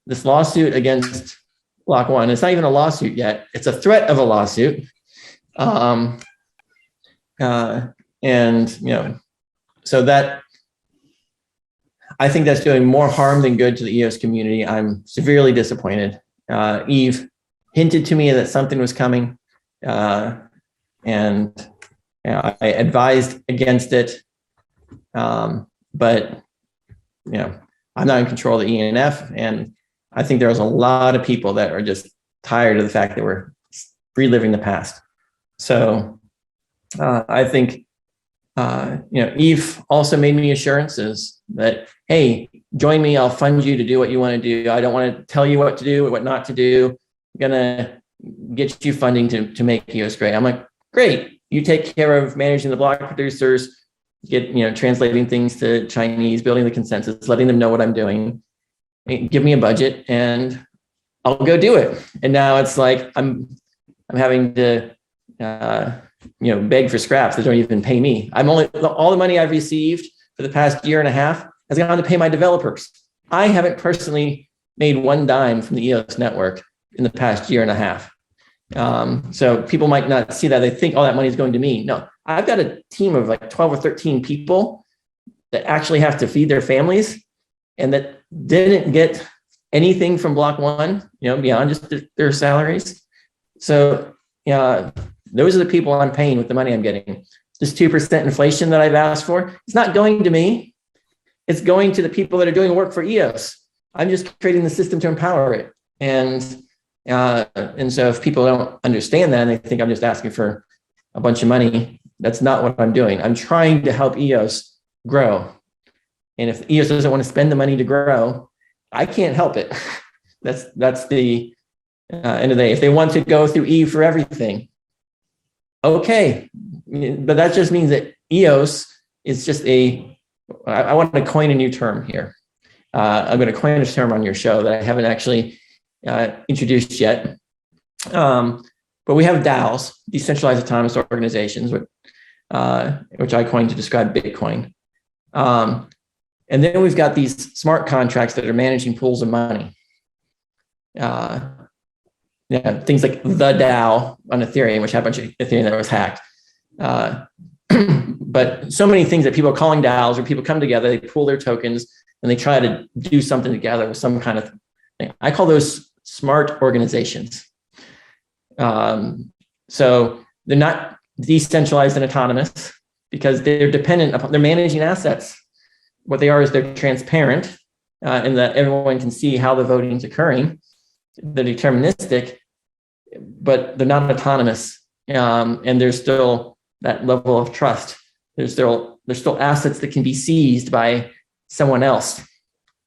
this lawsuit against Block.one. It's not even a lawsuit yet. It's a threat of a lawsuit. So that I think that's doing more harm than good to the EOS community. I'm severely disappointed. Yves hinted to me that something was coming, and I advised against it. But I'm not in control of the ENF, and I think there's a lot of people that are just tired of the fact that we're reliving the past. So I think, Yves also made me assurances that, hey, join me, I'll fund you to do what you want to do. I don't want to tell you what to do or what not to do. I'm going to get you funding to make EOS great. I'm like, great. You take care of managing the block producers, translating things to Chinese, building the consensus, letting them know what I'm doing. Give me a budget and I'll go do it. And now it's like I'm having to beg for scraps that don't even pay me. All the money I've received for the past year and a half has gone to pay my developers. I haven't personally made one dime from the EOS network in the past year and a half. So people might not see that. They think all that money is going to me. No, I've got a team of like 12 or 13 people that actually have to feed their families and that didn't get anything from Block.one, beyond just their salaries. So those are the people I'm paying with the money I'm getting. This 2% inflation that I've asked for, it's not going to me. It's going to the people that are doing work for EOS. I'm just creating the system to empower it. And so if people don't understand that and they think I'm just asking for a bunch of money, that's not what I'm doing. I'm trying to help EOS grow. And if EOS doesn't want to spend the money to grow, I can't help it. That's the end of the day. If they want to go through Yves for everything, okay. But that just means that EOS is just I want to coin a new term here. I'm going to coin a term on your show that I haven't actually introduced yet. But we have DAOs, decentralized autonomous organizations, which I coined to describe Bitcoin. And then we've got these smart contracts that are managing pools of money. Things like the DAO on Ethereum, which had a bunch of Ethereum that was hacked. But so many things that people are calling DAOs, where people come together, they pool their tokens, and they try to do something together with some kind of thing. I call those smart organizations. So they're not decentralized and autonomous because they're dependent upon, they're managing assets. What they are is they're transparent in that everyone can see how the voting is occurring. They're deterministic, but they're not autonomous. And there's still that level of trust. There's still assets that can be seized by someone else,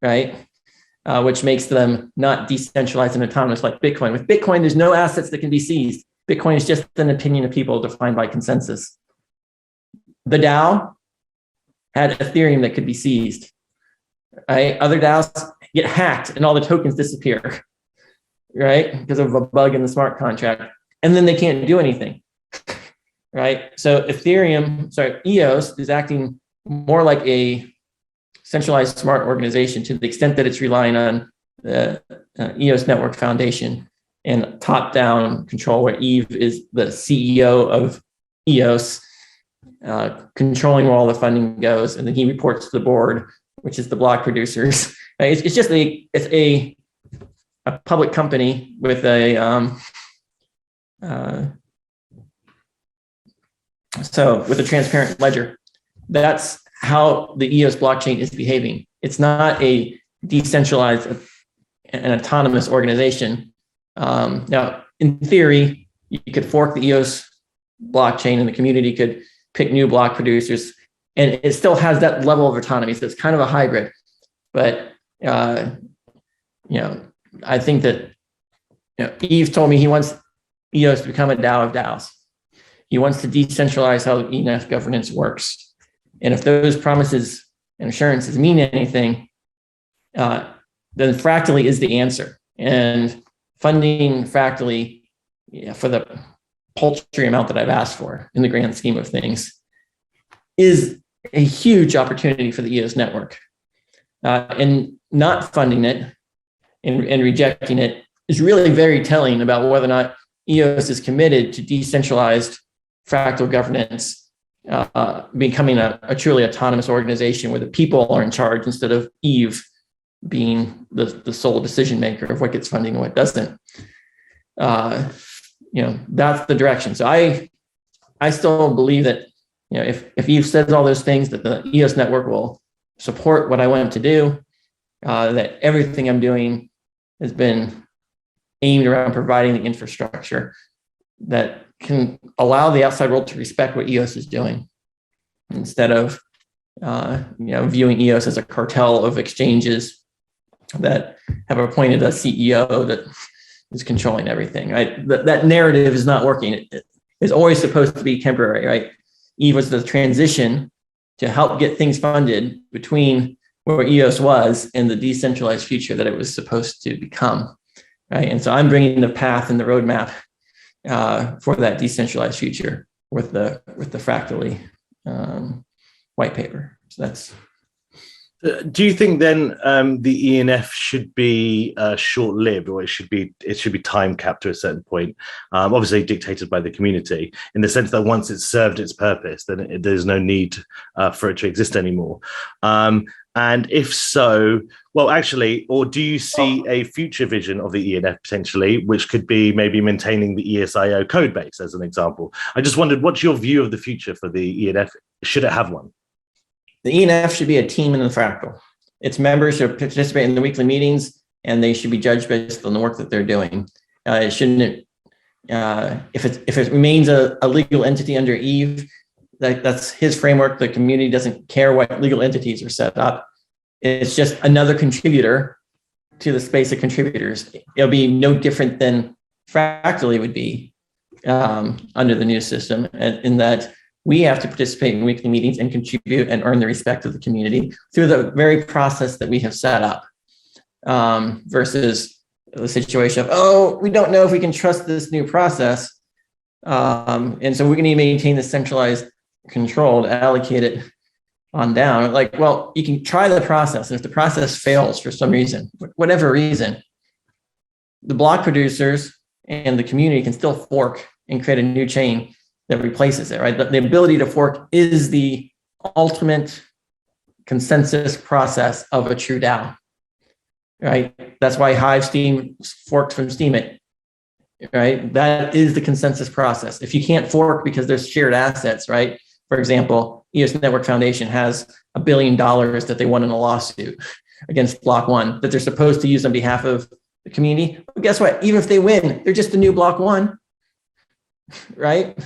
right? Which makes them not decentralized and autonomous like Bitcoin. With Bitcoin, there's no assets that can be seized. Bitcoin is just an opinion of people defined by consensus. The DAO had Ethereum that could be seized, right? Other DAOs get hacked and all the tokens disappear, right? Because of a bug in the smart contract. And then they can't do anything, right? So EOS is acting more like a centralized smart organization to the extent that it's relying on the EOS Network Foundation and top-down control, where Yves is the CEO of EOS, controlling where all the funding goes, and then he reports to the board, which is the block producers. It's just a public company with a with a transparent ledger. That's how the EOS blockchain is behaving. It's not a decentralized and autonomous organization. Now, in theory, you could fork the EOS blockchain and the community could pick new block producers, and it still has that level of autonomy. So it's kind of a hybrid. But, I think that Yves told me he wants EOS to become a DAO of DAOs. He wants to decentralize how ENF governance works. And if those promises and assurances mean anything, then Fractally is the answer. And funding Fractally for the paltry amount that I've asked for in the grand scheme of things is a huge opportunity for the EOS network. And not funding it and rejecting it is really very telling about whether or not EOS is committed to decentralized fractal governance, becoming a truly autonomous organization where the people are in charge instead of Yves being the sole decision maker of what gets funding and what doesn't. That's the direction. So I still believe that if Yves says all those things, that the EOS network will support what I want to do, that everything I'm doing has been aimed around providing the infrastructure that can allow the outside world to respect what EOS is doing instead of viewing EOS as a cartel of exchanges that have appointed a CEO that is controlling everything, right? That narrative is not working. It's always supposed to be temporary, right? Eve was the transition to help get things funded between where EOS was and the decentralized future that it was supposed to become, right? And so I'm bringing the path and the roadmap for that decentralized future with the Fractally white paper. So that's. Do you think then the ENF should be short-lived, or it should be time capped to a certain point, obviously dictated by the community, in the sense that once it's served its purpose, then there's no need for it to exist anymore? And if so, well, actually, or do you see a future vision of the ENF potentially, which could be maybe maintaining the EOSIO code base as an example? I just wondered, what's your view of the future for the ENF? Should it have one? The ENF should be a team in the Fractal. Its members should participate in the weekly meetings, and they should be judged based on the work that they're doing. It shouldn't, if it remains a legal entity under Eve, that's his framework. The community doesn't care what legal entities are set up. It's just another contributor to the space of contributors. It'll be no different than Fractally would be under the new system, in that we have to participate in weekly meetings and contribute and earn the respect of the community through the very process that we have set up, versus the situation of, oh, we don't know if we can trust this new process. And so we're going to maintain the centralized control to allocate it on down. Like, well, you can try the process. And if the process fails for some reason, whatever reason, the block producers and the community can still fork and create a new chain that replaces it, right? The ability to fork is the ultimate consensus process of a true DAO, right? That's why Hive Steam forked from Steemit, right? That is the consensus process. If you can't fork because there's shared assets, right? For example, EOS Network Foundation has $1 billion that they won in a lawsuit against Block.one that they're supposed to use on behalf of the community. But guess what? Even if they win, they're just a new Block.one, right?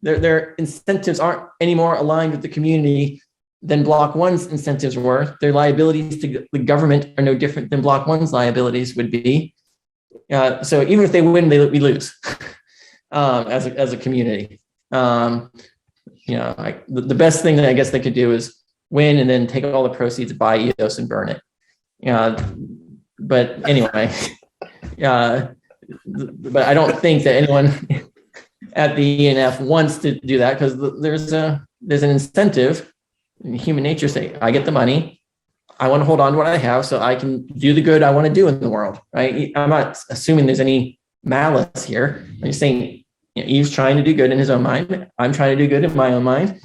Their incentives aren't any more aligned with the community than Block.one's incentives were. Their liabilities to the government are no different than Block.one's liabilities would be. So even if they win, we lose as a community. Like the best thing that I guess they could do is win and then take all the proceeds, buy EOS, and burn it. But anyway, but I don't think that anyone at the ENF wants to do that, because there's an incentive in human nature. Say, I get the money, I want to hold on to what I have so I can do the good I want to do in the world, right? I'm not assuming there's any malice here. I'm just saying, Eve's trying to do good in his own mind. I'm trying to do good in my own mind.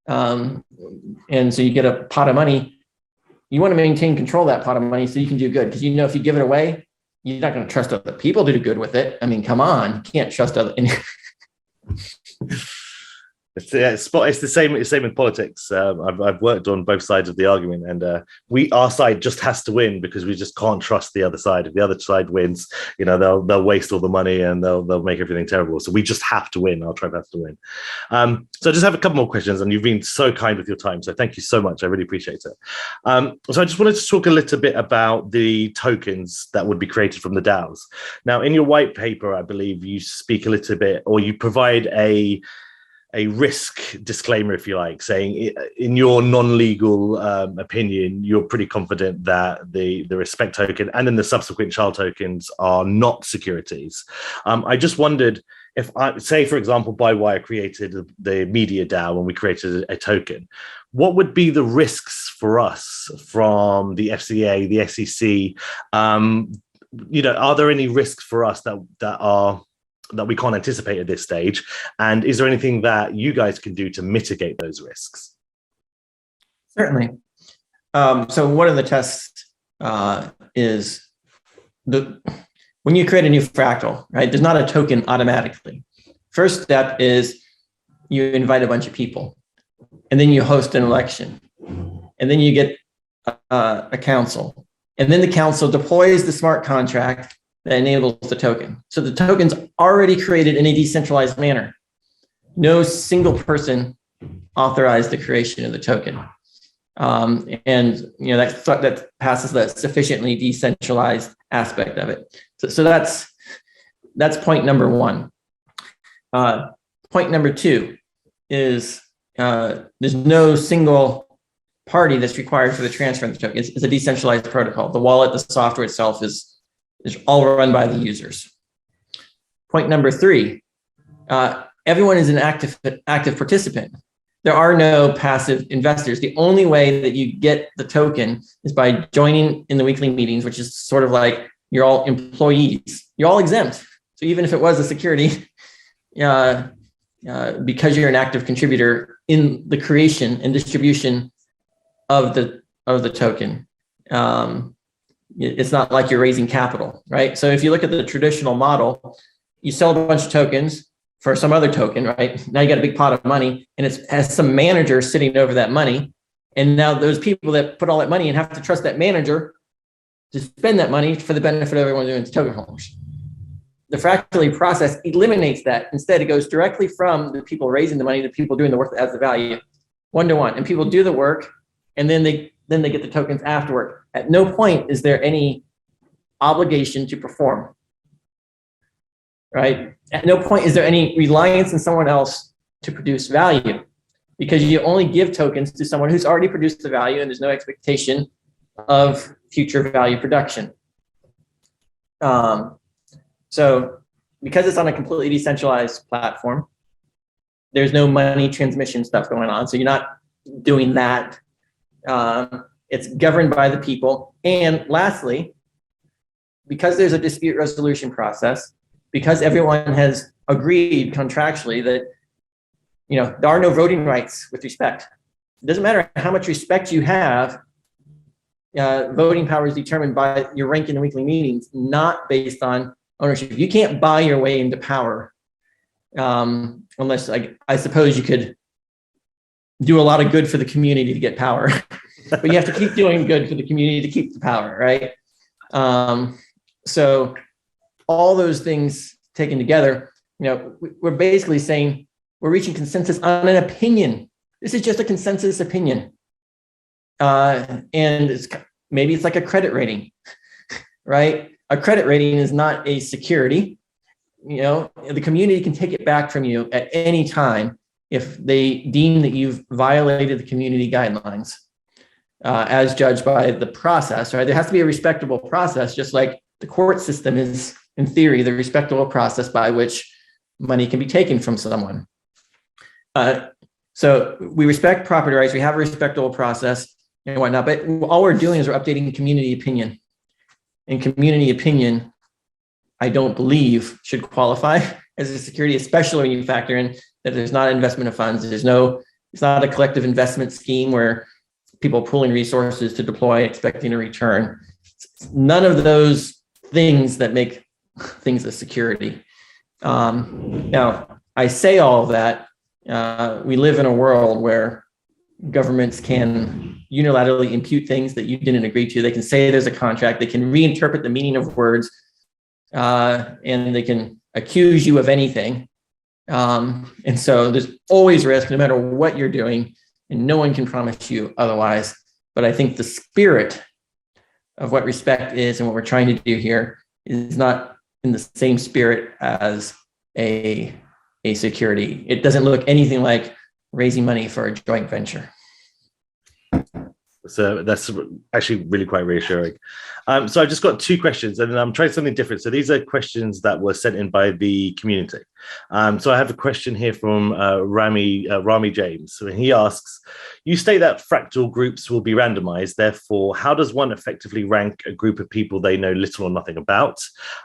And so you get a pot of money. You want to maintain control of that pot of money so you can do good, because if you give it away, you're not going to trust other people to do good with it. I mean, come on, you can't trust other. It's the same. It's the same in politics. I've worked on both sides of the argument, and our side just has to win because we just can't trust the other side. If the other side wins, they'll waste all the money and they'll make everything terrible. So we just have to win. Our tribe has to win. So I just have a couple more questions, and you've been so kind with your time. So thank you so much. I really appreciate it. So I just wanted to talk a little bit about the tokens that would be created from the DAOs. Now, in your white paper, I believe you speak a little bit, or you provide a risk disclaimer, if you like, saying in your non-legal opinion, you're pretty confident that the respect token and then the subsequent child tokens are not securities. I just wondered if, say, for example, Bywire created the media DAO and we created a token, what would be the risks for us from the FCA, the SEC? Are there any risks for us that we can't anticipate at this stage? And is there anything that you guys can do to mitigate those risks? Certainly. So one of the tests is when you create a new fractal, right? There's not a token automatically. First step is you invite a bunch of people, and then you host an election, and then you get a council, and then the council deploys the smart contract that enables the token. So the token's already created in a decentralized manner. No single person authorized the creation of the token. And that passes that sufficiently decentralized aspect of it. So that's point number one. Point number two is there's no single party that's required for the transfer of the token. It's a decentralized protocol. The wallet, the software itself is all run by the users. Point number three, everyone is an active participant. There are no passive investors. The only way that you get the token is by joining in the weekly meetings, which is sort of like you're all employees. You're all exempt. So even if it was a security, because you're an active contributor in the creation and distribution of the token, it's not like you're raising capital, right? So if you look at the traditional model, you sell a bunch of tokens for some other token, right? Now you got a big pot of money, and it has some manager sitting over that money. And now those people that put all that money and have to trust that manager to spend that money for the benefit of everyone doing token holders. The Fractally process eliminates that. Instead, it goes directly from the people raising the money to people doing the work that adds the value, one-to-one. And people do the work, and then they get the tokens afterward. At no point is there any obligation to perform, right? At no point is there any reliance on someone else to produce value, because you only give tokens to someone who's already produced the value, and there's no expectation of future value production. So because it's on a completely decentralized platform, there's no money transmission stuff going on. So you're not doing that. It's governed by the people. And lastly, because there's a dispute resolution process, because everyone has agreed contractually that there are no voting rights with respect. It doesn't matter how much respect you have. Voting power is determined by your rank in the weekly meetings, not based on ownership. You can't buy your way into power, unless I suppose you could do a lot of good for the community to get power, but you have to keep doing good for the community to keep the power, right? So all those things taken together, we're basically saying we're reaching consensus on an opinion. This is just a consensus opinion. And maybe it's like a credit rating, right? A credit rating is not a security. The community can take it back from you at any time if they deem that you've violated the community guidelines, as judged by the process, right? There has to be a respectable process, just like the court system is, in theory, the respectable process by which money can be taken from someone. So we respect property rights. We have a respectable process and whatnot, but all we're doing is we're updating community opinion. And community opinion, I don't believe, should qualify as a security, especially when you factor in that there's not investment of funds. It's not a collective investment scheme where people are pooling resources to deploy expecting a return. None of those things that make things a security. Now, I say all of that. We live in a world where governments can unilaterally impute things that you didn't agree to. They can say there's a contract. They can reinterpret the meaning of words, and they can accuse you of anything. And so there's always risk, no matter what you're doing, and no one can promise you otherwise. But I think the spirit of what respect is and what we're trying to do here is not in the same spirit as a security. It doesn't look anything like raising money for a joint venture. So that's actually really quite reassuring. So I've just got two questions, and I'm trying something different. So these are questions that were sent in by the community. So I have a question here from Rami James. So he asks, you state that fractal groups will be randomized. Therefore, how does one effectively rank a group of people they know little or nothing about?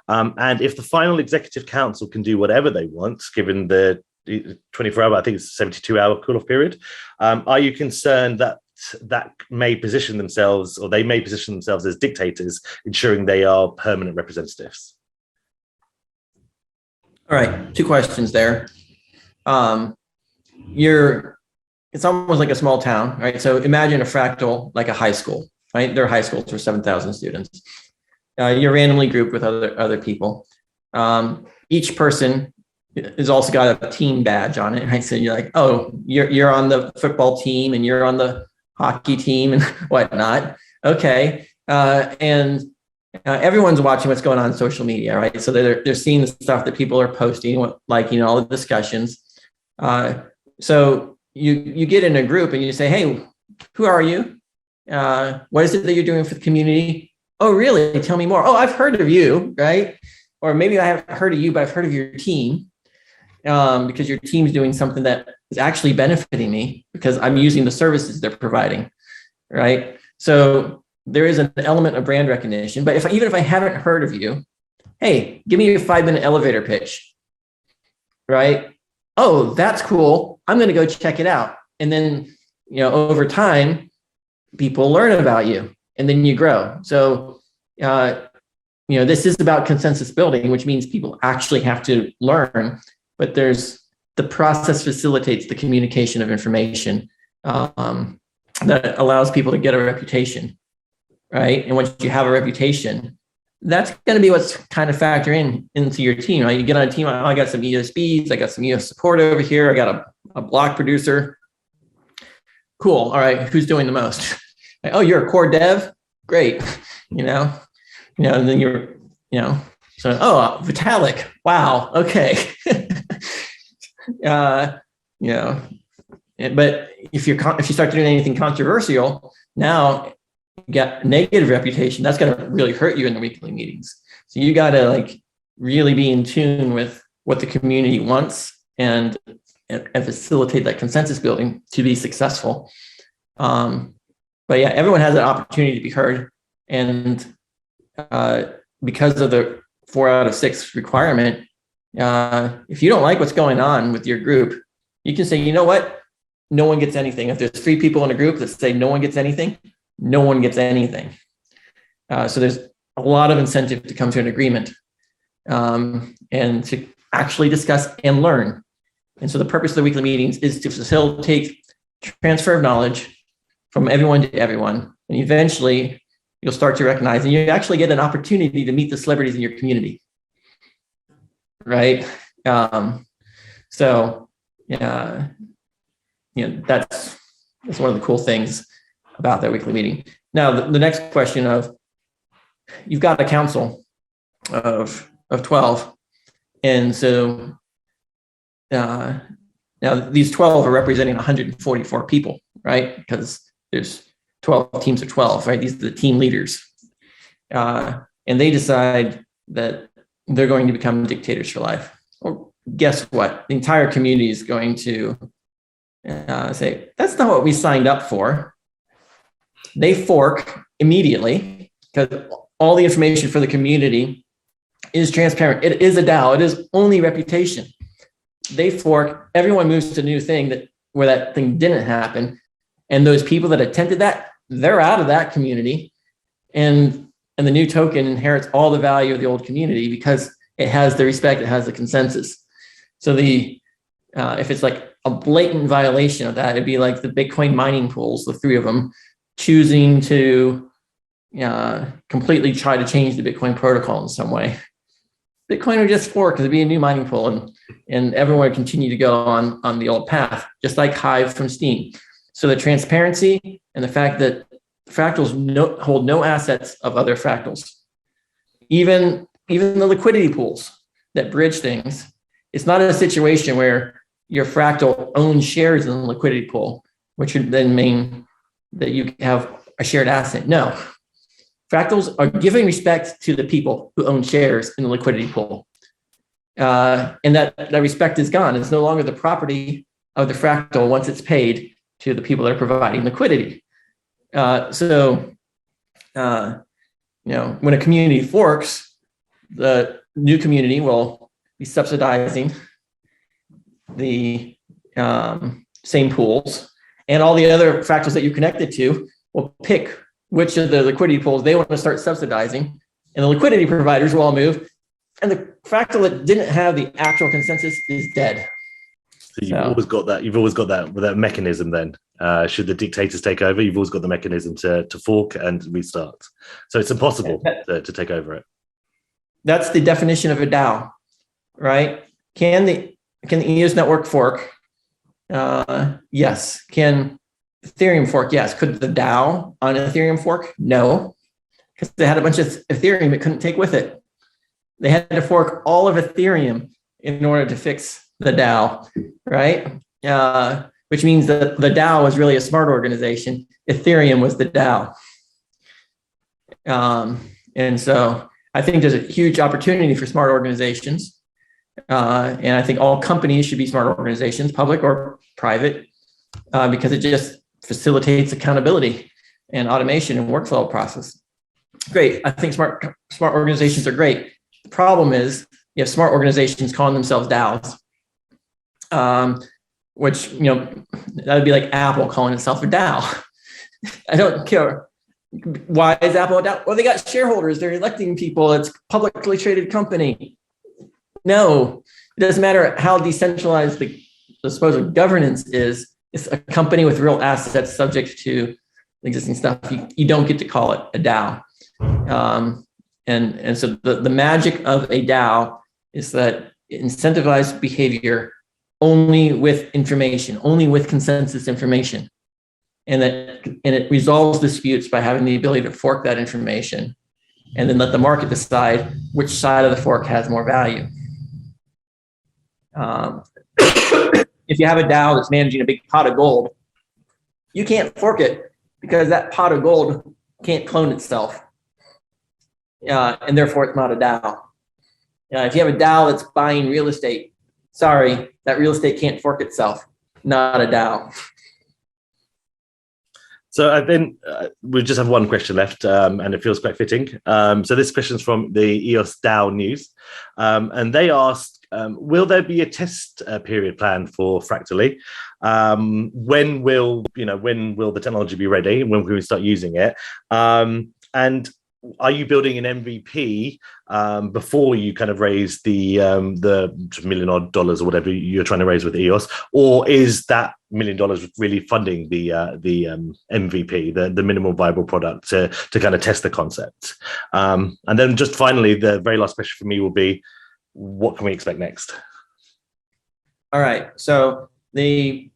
And if the final executive council can do whatever they want, given the 24-hour, I think it's 72-hour cool-off period, are you concerned that may position themselves, or they may position themselves as dictators, ensuring they are permanent representatives? All right, two questions there. It's almost like a small town, right? So imagine a fractal like a high school, right? There are high schools for 7,000 students. you're randomly grouped with other people. Each person has also got a team badge on it. Right? So you're like, oh, you're on the football team and you're on the hockey team and whatnot. Okay. And everyone's watching what's going on social media, right? So they're seeing the stuff that people are posting, liking all the discussions. So you get in a group and you say, hey, who are you? What is it that you're doing for the community? Oh, really? Tell me more. Oh, I've heard of you, right? Or maybe I haven't heard of you, but I've heard of your team, because your team's doing something that is actually benefiting me because I'm using the services they're providing, right? So there is an element of brand recognition, but even if I haven't heard of you, hey, give me a 5-minute elevator pitch, right? Oh, that's cool. I'm going to go check it out. And then, over time, people learn about you and then you grow. So, this is about consensus building, which means people actually have to learn, but the process facilitates the communication of information that allows people to get a reputation, right? And once you have a reputation, that's going to be what's kind of factoring into your team, right? You get on a team, oh, I got some ESBs, I got some EOS support over here, I got a block producer. Cool. All right, who's doing the most? Like, oh, you're a core dev? Great. And then you're, so, oh, Vitalik. Wow. Okay. But if you start doing anything controversial, now you got negative reputation. That's going to really hurt you in the weekly meetings. So you got to really be in tune with what the community wants and facilitate that consensus building to be successful. But yeah, everyone has an opportunity to be heard. And because of the 4 out of 6 requirement, if you don't like what's going on with your group, you can say, you know what? No one gets anything. If there's 3 people in a group that say no one gets anything, no one gets anything. So there's a lot of incentive to come to an agreement and to actually discuss and learn. And so the purpose of the weekly meetings is to facilitate transfer of knowledge from everyone to everyone. And eventually you'll start to recognize, and you actually get an opportunity to meet the celebrities in your community. Right. So, that's one of the cool things about that weekly meeting. Now, the next question of, you've got a council of 12. And so now these 12 are representing 144 people, right? Because there's 12 teams of 12, right? These are the team leaders. And they decide that they're going to become dictators for life. Well, guess what? The entire community is going to say, that's not what we signed up for. They fork immediately because all the information for the community is transparent. It is a DAO. It is only reputation. They fork. Everyone moves to a new thing where that thing didn't happen. And those people that attempted that, they're out of that community. And the new token inherits all the value of the old community because it has the respect, it has the consensus. So if it's like a blatant violation of that, it'd be like the Bitcoin mining pools, the 3 of them, choosing to completely try to change the Bitcoin protocol in some way. Bitcoin would just fork because it'd be a new mining pool, and everyone would continue to go on the old path, just like Hive from Steam. So the transparency and the fact that fractals hold no assets of other fractals, even the liquidity pools that bridge things. It's not a situation where your fractal owns shares in the liquidity pool, which would then mean that you have a shared asset. No, fractals are giving respect to the people who own shares in the liquidity pool. And that respect is gone. It's no longer the property of the fractal once it's paid to the people that are providing liquidity. When a community forks, the new community will be subsidizing the same pools, and all the other fractals that you connected to will pick which of the liquidity pools they want to start subsidizing, and the liquidity providers will all move, and the fractal that didn't have the actual consensus is dead. So you've always got that. You've always got that mechanism. Then, should the dictators take over, you've always got the mechanism to fork and restart. So it's impossible to take over it. That's the definition of a DAO, right? Can the EOS network fork? Yes. Can Ethereum fork? Yes. Could the DAO on Ethereum fork? No, because they had a bunch of Ethereum it couldn't take with it. They had to fork all of Ethereum in order to fix the DAO, right? Which means that the DAO was really a smart organization. Ethereum was the DAO. And so I think there's a huge opportunity for smart organizations. And I think all companies should be smart organizations, public or private, because it just facilitates accountability and automation and workflow process. Great. I think smart organizations are great. The problem is you have smart organizations calling themselves DAOs. Which, that would be like Apple calling itself a DAO. I don't care. Why is Apple a DAO? Well, they got shareholders. They're electing people. It's a publicly traded company. No, it doesn't matter how decentralized the supposed governance is. It's a company with real assets subject to existing stuff. You don't get to call it a DAO. And so the magic of a DAO is that it incentivizes behavior only with information, only with consensus information. And it resolves disputes by having the ability to fork that information and then let the market decide which side of the fork has more value. If you have a DAO that's managing a big pot of gold, you can't fork it because that pot of gold can't clone itself. And therefore it's not a DAO. If you have a DAO that's buying real estate, sorry, that real estate can't fork itself, not a DAO. So then we just have one question left, and it feels quite fitting. So this question is from the EOS DAO News, and they asked, will there be a test period planned for Fractally? When will the technology be ready? When can we start using it? And are you building an MVP before you kind of raise the $1 million or whatever you're trying to raise with EOS, or is that $1 million really funding the MVP, the minimum viable product to kind of test the concept? And then just finally, the very last question for me will be, what can we expect next? All right, so the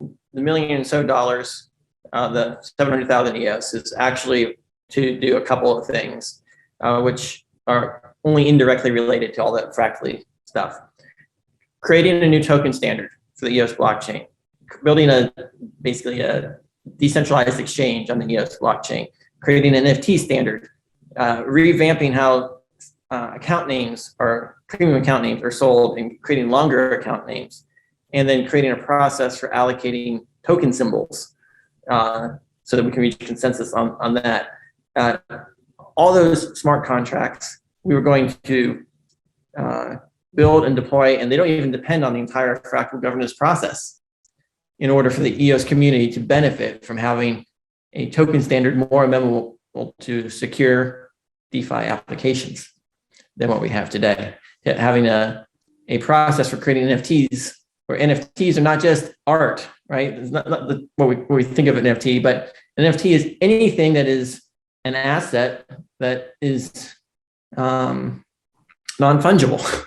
$1 million or so, the 700,000 EOS is actually to do a couple of things, which are only indirectly related to all that Fractally stuff. Creating a new token standard for the EOS blockchain, building basically a decentralized exchange on the EOS blockchain, creating an NFT standard, revamping how account names or premium account names are sold and creating longer account names, and then creating a process for allocating token symbols so that we can reach consensus on that. All those smart contracts we were going to build and deploy, and they don't even depend on the entire Fractal governance process in order for the EOS community to benefit from having a token standard more amenable to secure DeFi applications than what we have today. Having a process for creating NFTs, where NFTs are not just art, right? It's not what we think of an NFT, but an NFT is anything that is an asset that is non-fungible.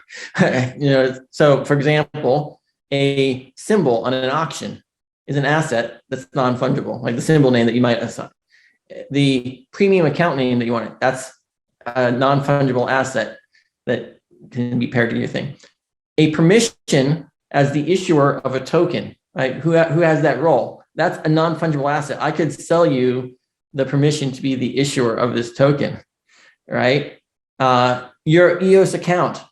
So for example, a symbol on an auction is an asset that's non-fungible, like the symbol name that you might assign. The premium account name that you want, that's a non-fungible asset that can be paired to your thing. A permission as the issuer of a token, right? Who has that role? That's a non-fungible asset. I could sell you the permission to be the issuer of this token, right? Your EOS account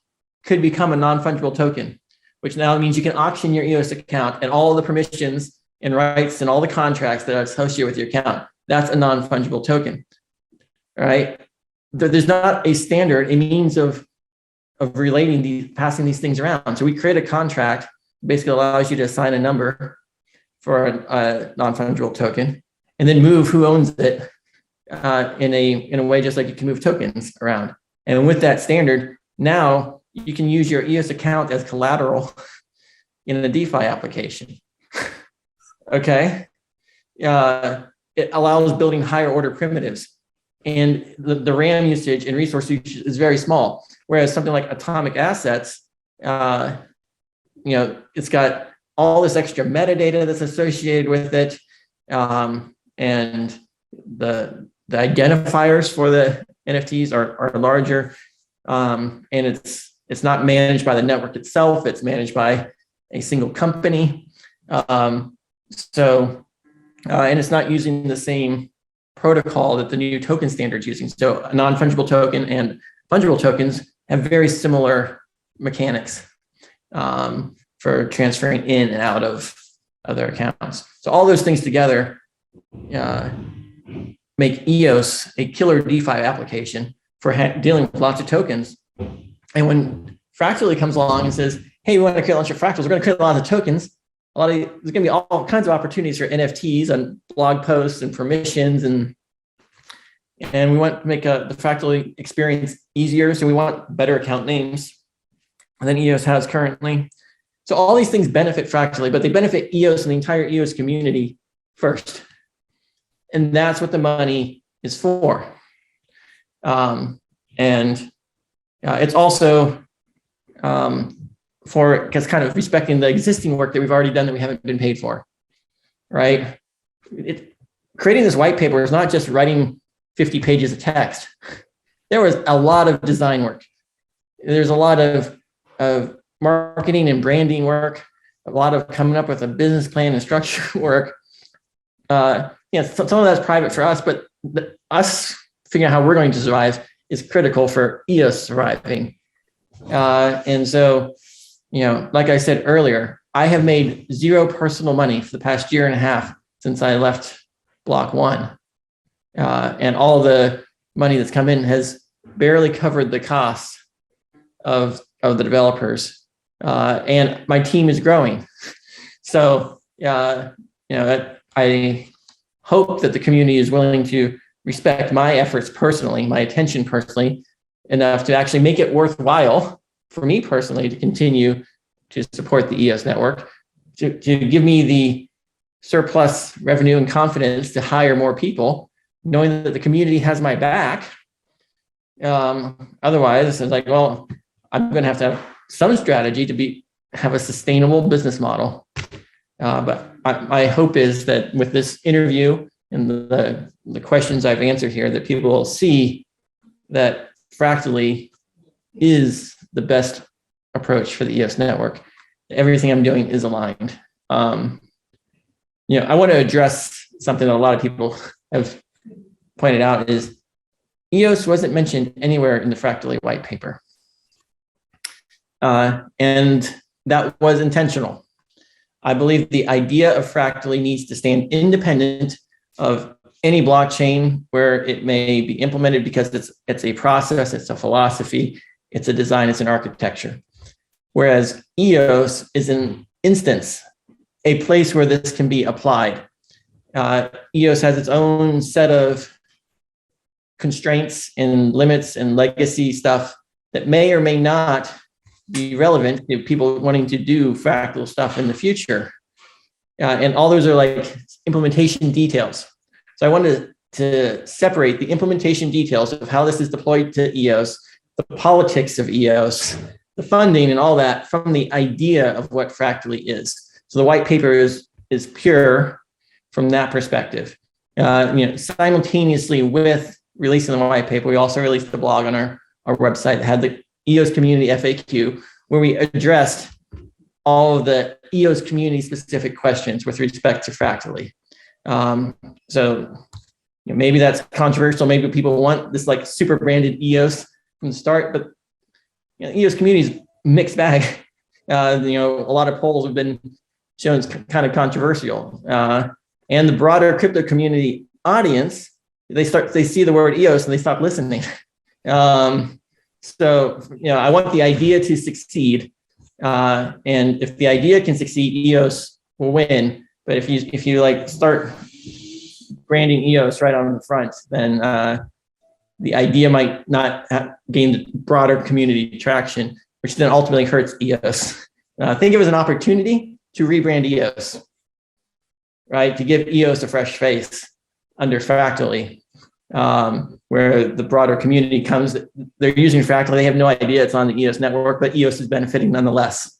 could become a non-fungible token, which now means you can auction your EOS account and all the permissions and rights and all the contracts that are associated with your account. That's a non-fungible token, right? There's not a standard, a means of relating passing these things around. So we create a contract, basically allows you to assign a number for a non-fungible token, and then move who owns it in a way just like you can move tokens around. And with that standard, now you can use your EOS account as collateral in a DeFi application. Okay. It allows building higher order primitives, and the RAM usage and resource usage is very small. Whereas something like atomic assets, it's got all this extra metadata that's associated with it, and the identifiers for the NFTs are larger, and it's not managed by the network itself. It's managed by a single company. And it's not using the same protocol that the new token standard is using. So a non-fungible token and fungible tokens have very similar mechanics for transferring in and out of other accounts. So all those things together make EOS a killer DeFi application for dealing with lots of tokens. And when Fractally comes along and says, hey, we want to create a bunch of fractals, we're going to create a lot of tokens. There's going to be all kinds of opportunities for NFTs and blog posts and permissions, and we want to make the Fractally experience easier. So we want better account names than EOS has currently. So all these things benefit Fractally, but they benefit EOS and the entire EOS community first, and that's what the money is for. It's also for because kind of respecting the existing work that we've already done that we haven't been paid for, right? Creating this white paper is not just writing 50 pages of text. There was a lot of design work. There's a lot of marketing and branding work, a lot of coming up with a business plan and structure work. Some of that's private for us, but us figuring out how we're going to survive is critical for EOS surviving. And so, like I said earlier, I have made zero personal money for the past year and a half since I left Block.one. And all the money that's come in has barely covered the costs of the developers. And my team is growing. So, I hope that the community is willing to respect my efforts personally, my attention personally, enough to actually make it worthwhile for me personally to continue to support the EOS network, to give me the surplus revenue and confidence to hire more people, knowing that the community has my back. Otherwise, it's like, well, I'm going to have some strategy to have a sustainable business model. But my hope is that with this interview and the questions I've answered here, that people will see that Fractally is the best approach for the EOS network. Everything I'm doing is aligned. I want to address something that a lot of people have pointed out is EOS wasn't mentioned anywhere in the Fractally white paper. And that was intentional. I believe the idea of Fractally needs to stand independent of any blockchain where it may be implemented, because it's a process, it's a philosophy, it's a design, it's an architecture. Whereas EOS is an instance, a place where this can be applied. EOS has its own set of constraints and limits and legacy stuff that may or may not be relevant to people wanting to do fractal stuff in the future. And all those are like implementation details. So I wanted to separate the implementation details of how this is deployed to EOS, the politics of EOS, the funding and all that from the idea of what Fractally is. So the white paper is pure from that perspective. Simultaneously with releasing the white paper, we also released the blog on our website that had the EOS community FAQ, where we addressed all of the EOS community specific questions with respect to Fractally. Maybe that's controversial. Maybe people want this like super branded EOS from the start, but EOS community is mixed bag. A lot of polls have been shown kind of controversial, and the broader crypto community audience, they see the word EOS and they stop listening. I want the idea to succeed, and if the idea can succeed, EOS will win. But if you like start branding EOS right on the front, then the idea might not gain broader community traction, which then ultimately hurts EOS think of it as an opportunity to rebrand EOS, right? To give EOS a fresh face under Fractally, where the broader community comes. They're using Fractally. They have no idea it's on the EOS network, but EOS is benefiting nonetheless.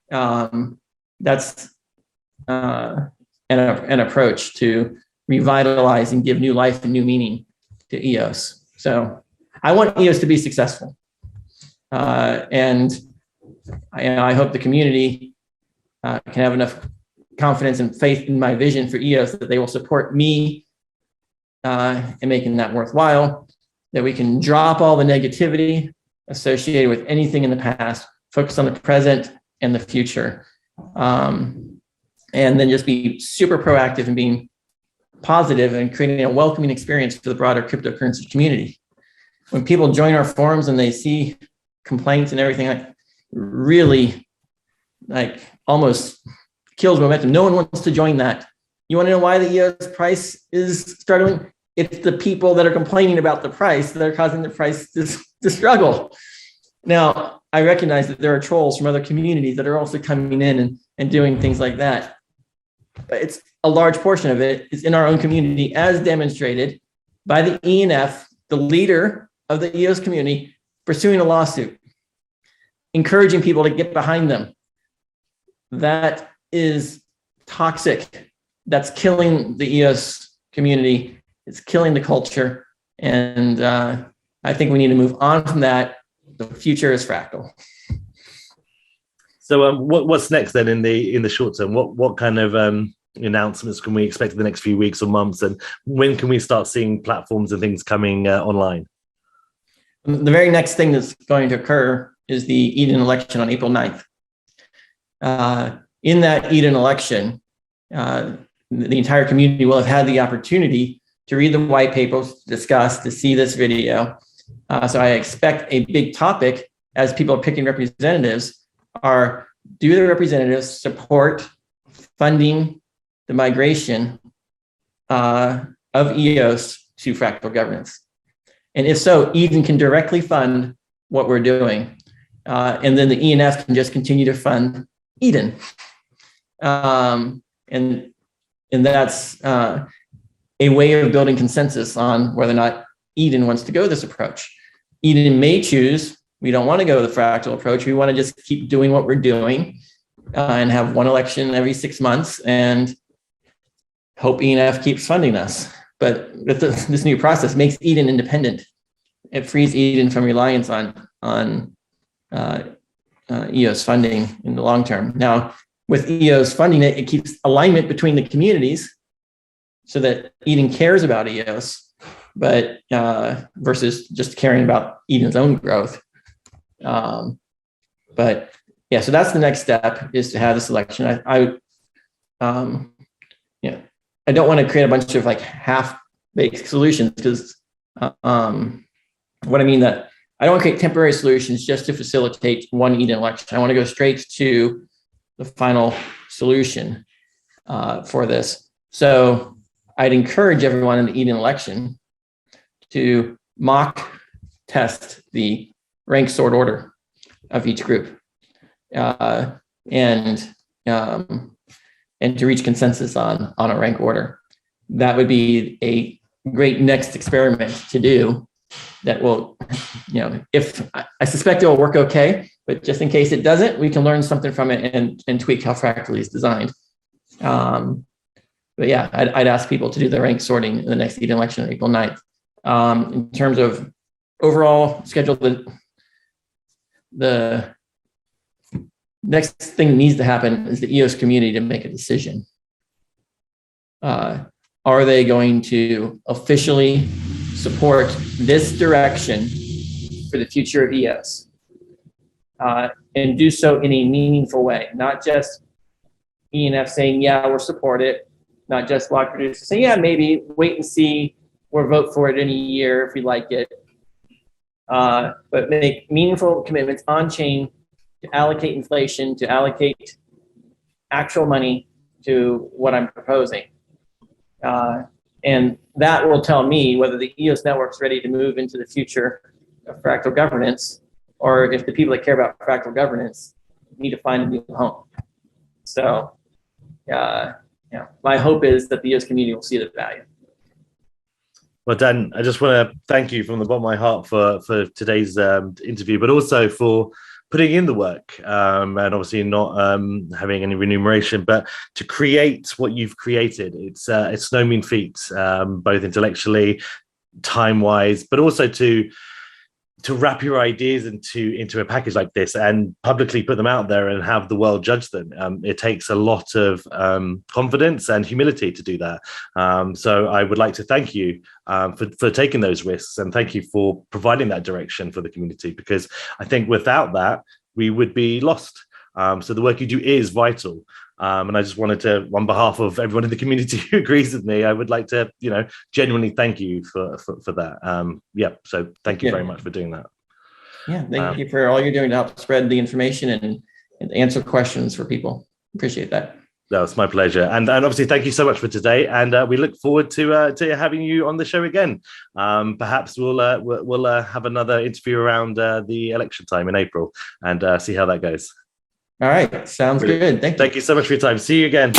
That's an approach to revitalize and give new life and new meaning to EOS. So I want EOS to be successful. And I hope the community can have enough confidence and faith in my vision for EOS that they will support me in making that worthwhile, that we can drop all the negativity associated with anything in the past, focus on the present and the future, and then just be super proactive in being positive and creating a welcoming experience for the broader cryptocurrency community. When people join our forums and they see complaints and everything, like really like almost kills momentum. No one wants to join that. You want to know why the EOS price is struggling? It's the people that are complaining about the price that are causing the price to struggle. Now, I recognize that there are trolls from other communities that are also coming in and doing things like that. But it's a large portion of it is in our own community, as demonstrated by the ENF, the leader of the EOS community, pursuing a lawsuit, encouraging people to get behind them. That is toxic. That's killing the EOS community. It's killing the culture. And I think we need to move on from that. The future is Fractal. So what's next then in the short term? What kind of announcements can we expect in the next few weeks or months? And when can we start seeing platforms and things coming online? The very next thing that's going to occur is the Eden election on April 9th. In that Eden election, the entire community will have had the opportunity to read the white papers, discuss, to see this video. So I expect a big topic as people are picking representatives are, do the representatives support funding the migration of EOS to fractal governance? And if so, Eden can directly fund what we're doing. And then the ENF can just continue to fund Eden. And that's a way of building consensus on whether or not Eden wants to go this approach. Eden may choose, we don't want to go the fractal approach. We want to just keep doing what we're doing and have one election every 6 months and hope ENF keeps funding us. But this new process makes Eden independent. It frees Eden from reliance on EOS funding in the long term. Now, with EOS funding it, it keeps alignment between the communities so that Eden cares about EOS, but versus just caring about Eden's own growth. But yeah, so that's the next step, is to have this election. I don't want to create a bunch of like half-baked solutions, because what I mean that I don't want to create temporary solutions just to facilitate one Eden election. I want to go straight to the final solution for this. So I'd encourage everyone in the Eden election to mock test the rank sort order of each group and to reach consensus on a rank order. That would be a great next experiment to do. That will, if I suspect it will work okay, but just in case it doesn't, we can learn something from it and tweak how Fractally is designed. But yeah, I'd ask people to do the rank sorting in the next Eden election on April 9th. In terms of overall schedule, the next thing that needs to happen is the EOS community to make a decision. Are they going to officially support this direction for the future of EOS, and do so in a meaningful way, not just ENF saying, yeah, we'll support it, not just block producers saying, yeah, maybe, wait and see, we'll vote for it in a year if we like it, but make meaningful commitments on chain to allocate inflation, to allocate actual money to what I'm proposing. And that will tell me whether the EOS network's ready to move into the future of fractal governance, or if the people that care about fractal governance need to find a new home. So, my hope is that the EOS community will see the value. Well, Dan, I just want to thank you from the bottom of my heart for today's interview, but also for putting in the work, and obviously not having any remuneration, but to create what you've created. It's no mean feat, both intellectually, time-wise, but also to wrap your ideas into a package like this and publicly put them out there and have the world judge them. It takes a lot of confidence and humility to do that. So I would like to thank you for taking those risks, and thank you for providing that direction for the community, because I think without that, we would be lost. So the work you do is vital. And I just wanted to, on behalf of everyone in the community who agrees with me, I would like to, genuinely thank you for that. So thank you very much for doing that. Yeah, thank you for all you're doing to help spread the information and answer questions for people. Appreciate that. No, it's my pleasure. And obviously, thank you so much for today. And we look forward to having you on the show again. Perhaps we'll have another interview around the election time in April and see how that goes. All right. Sounds good. Thank you. Thank you so much for your time. See you again.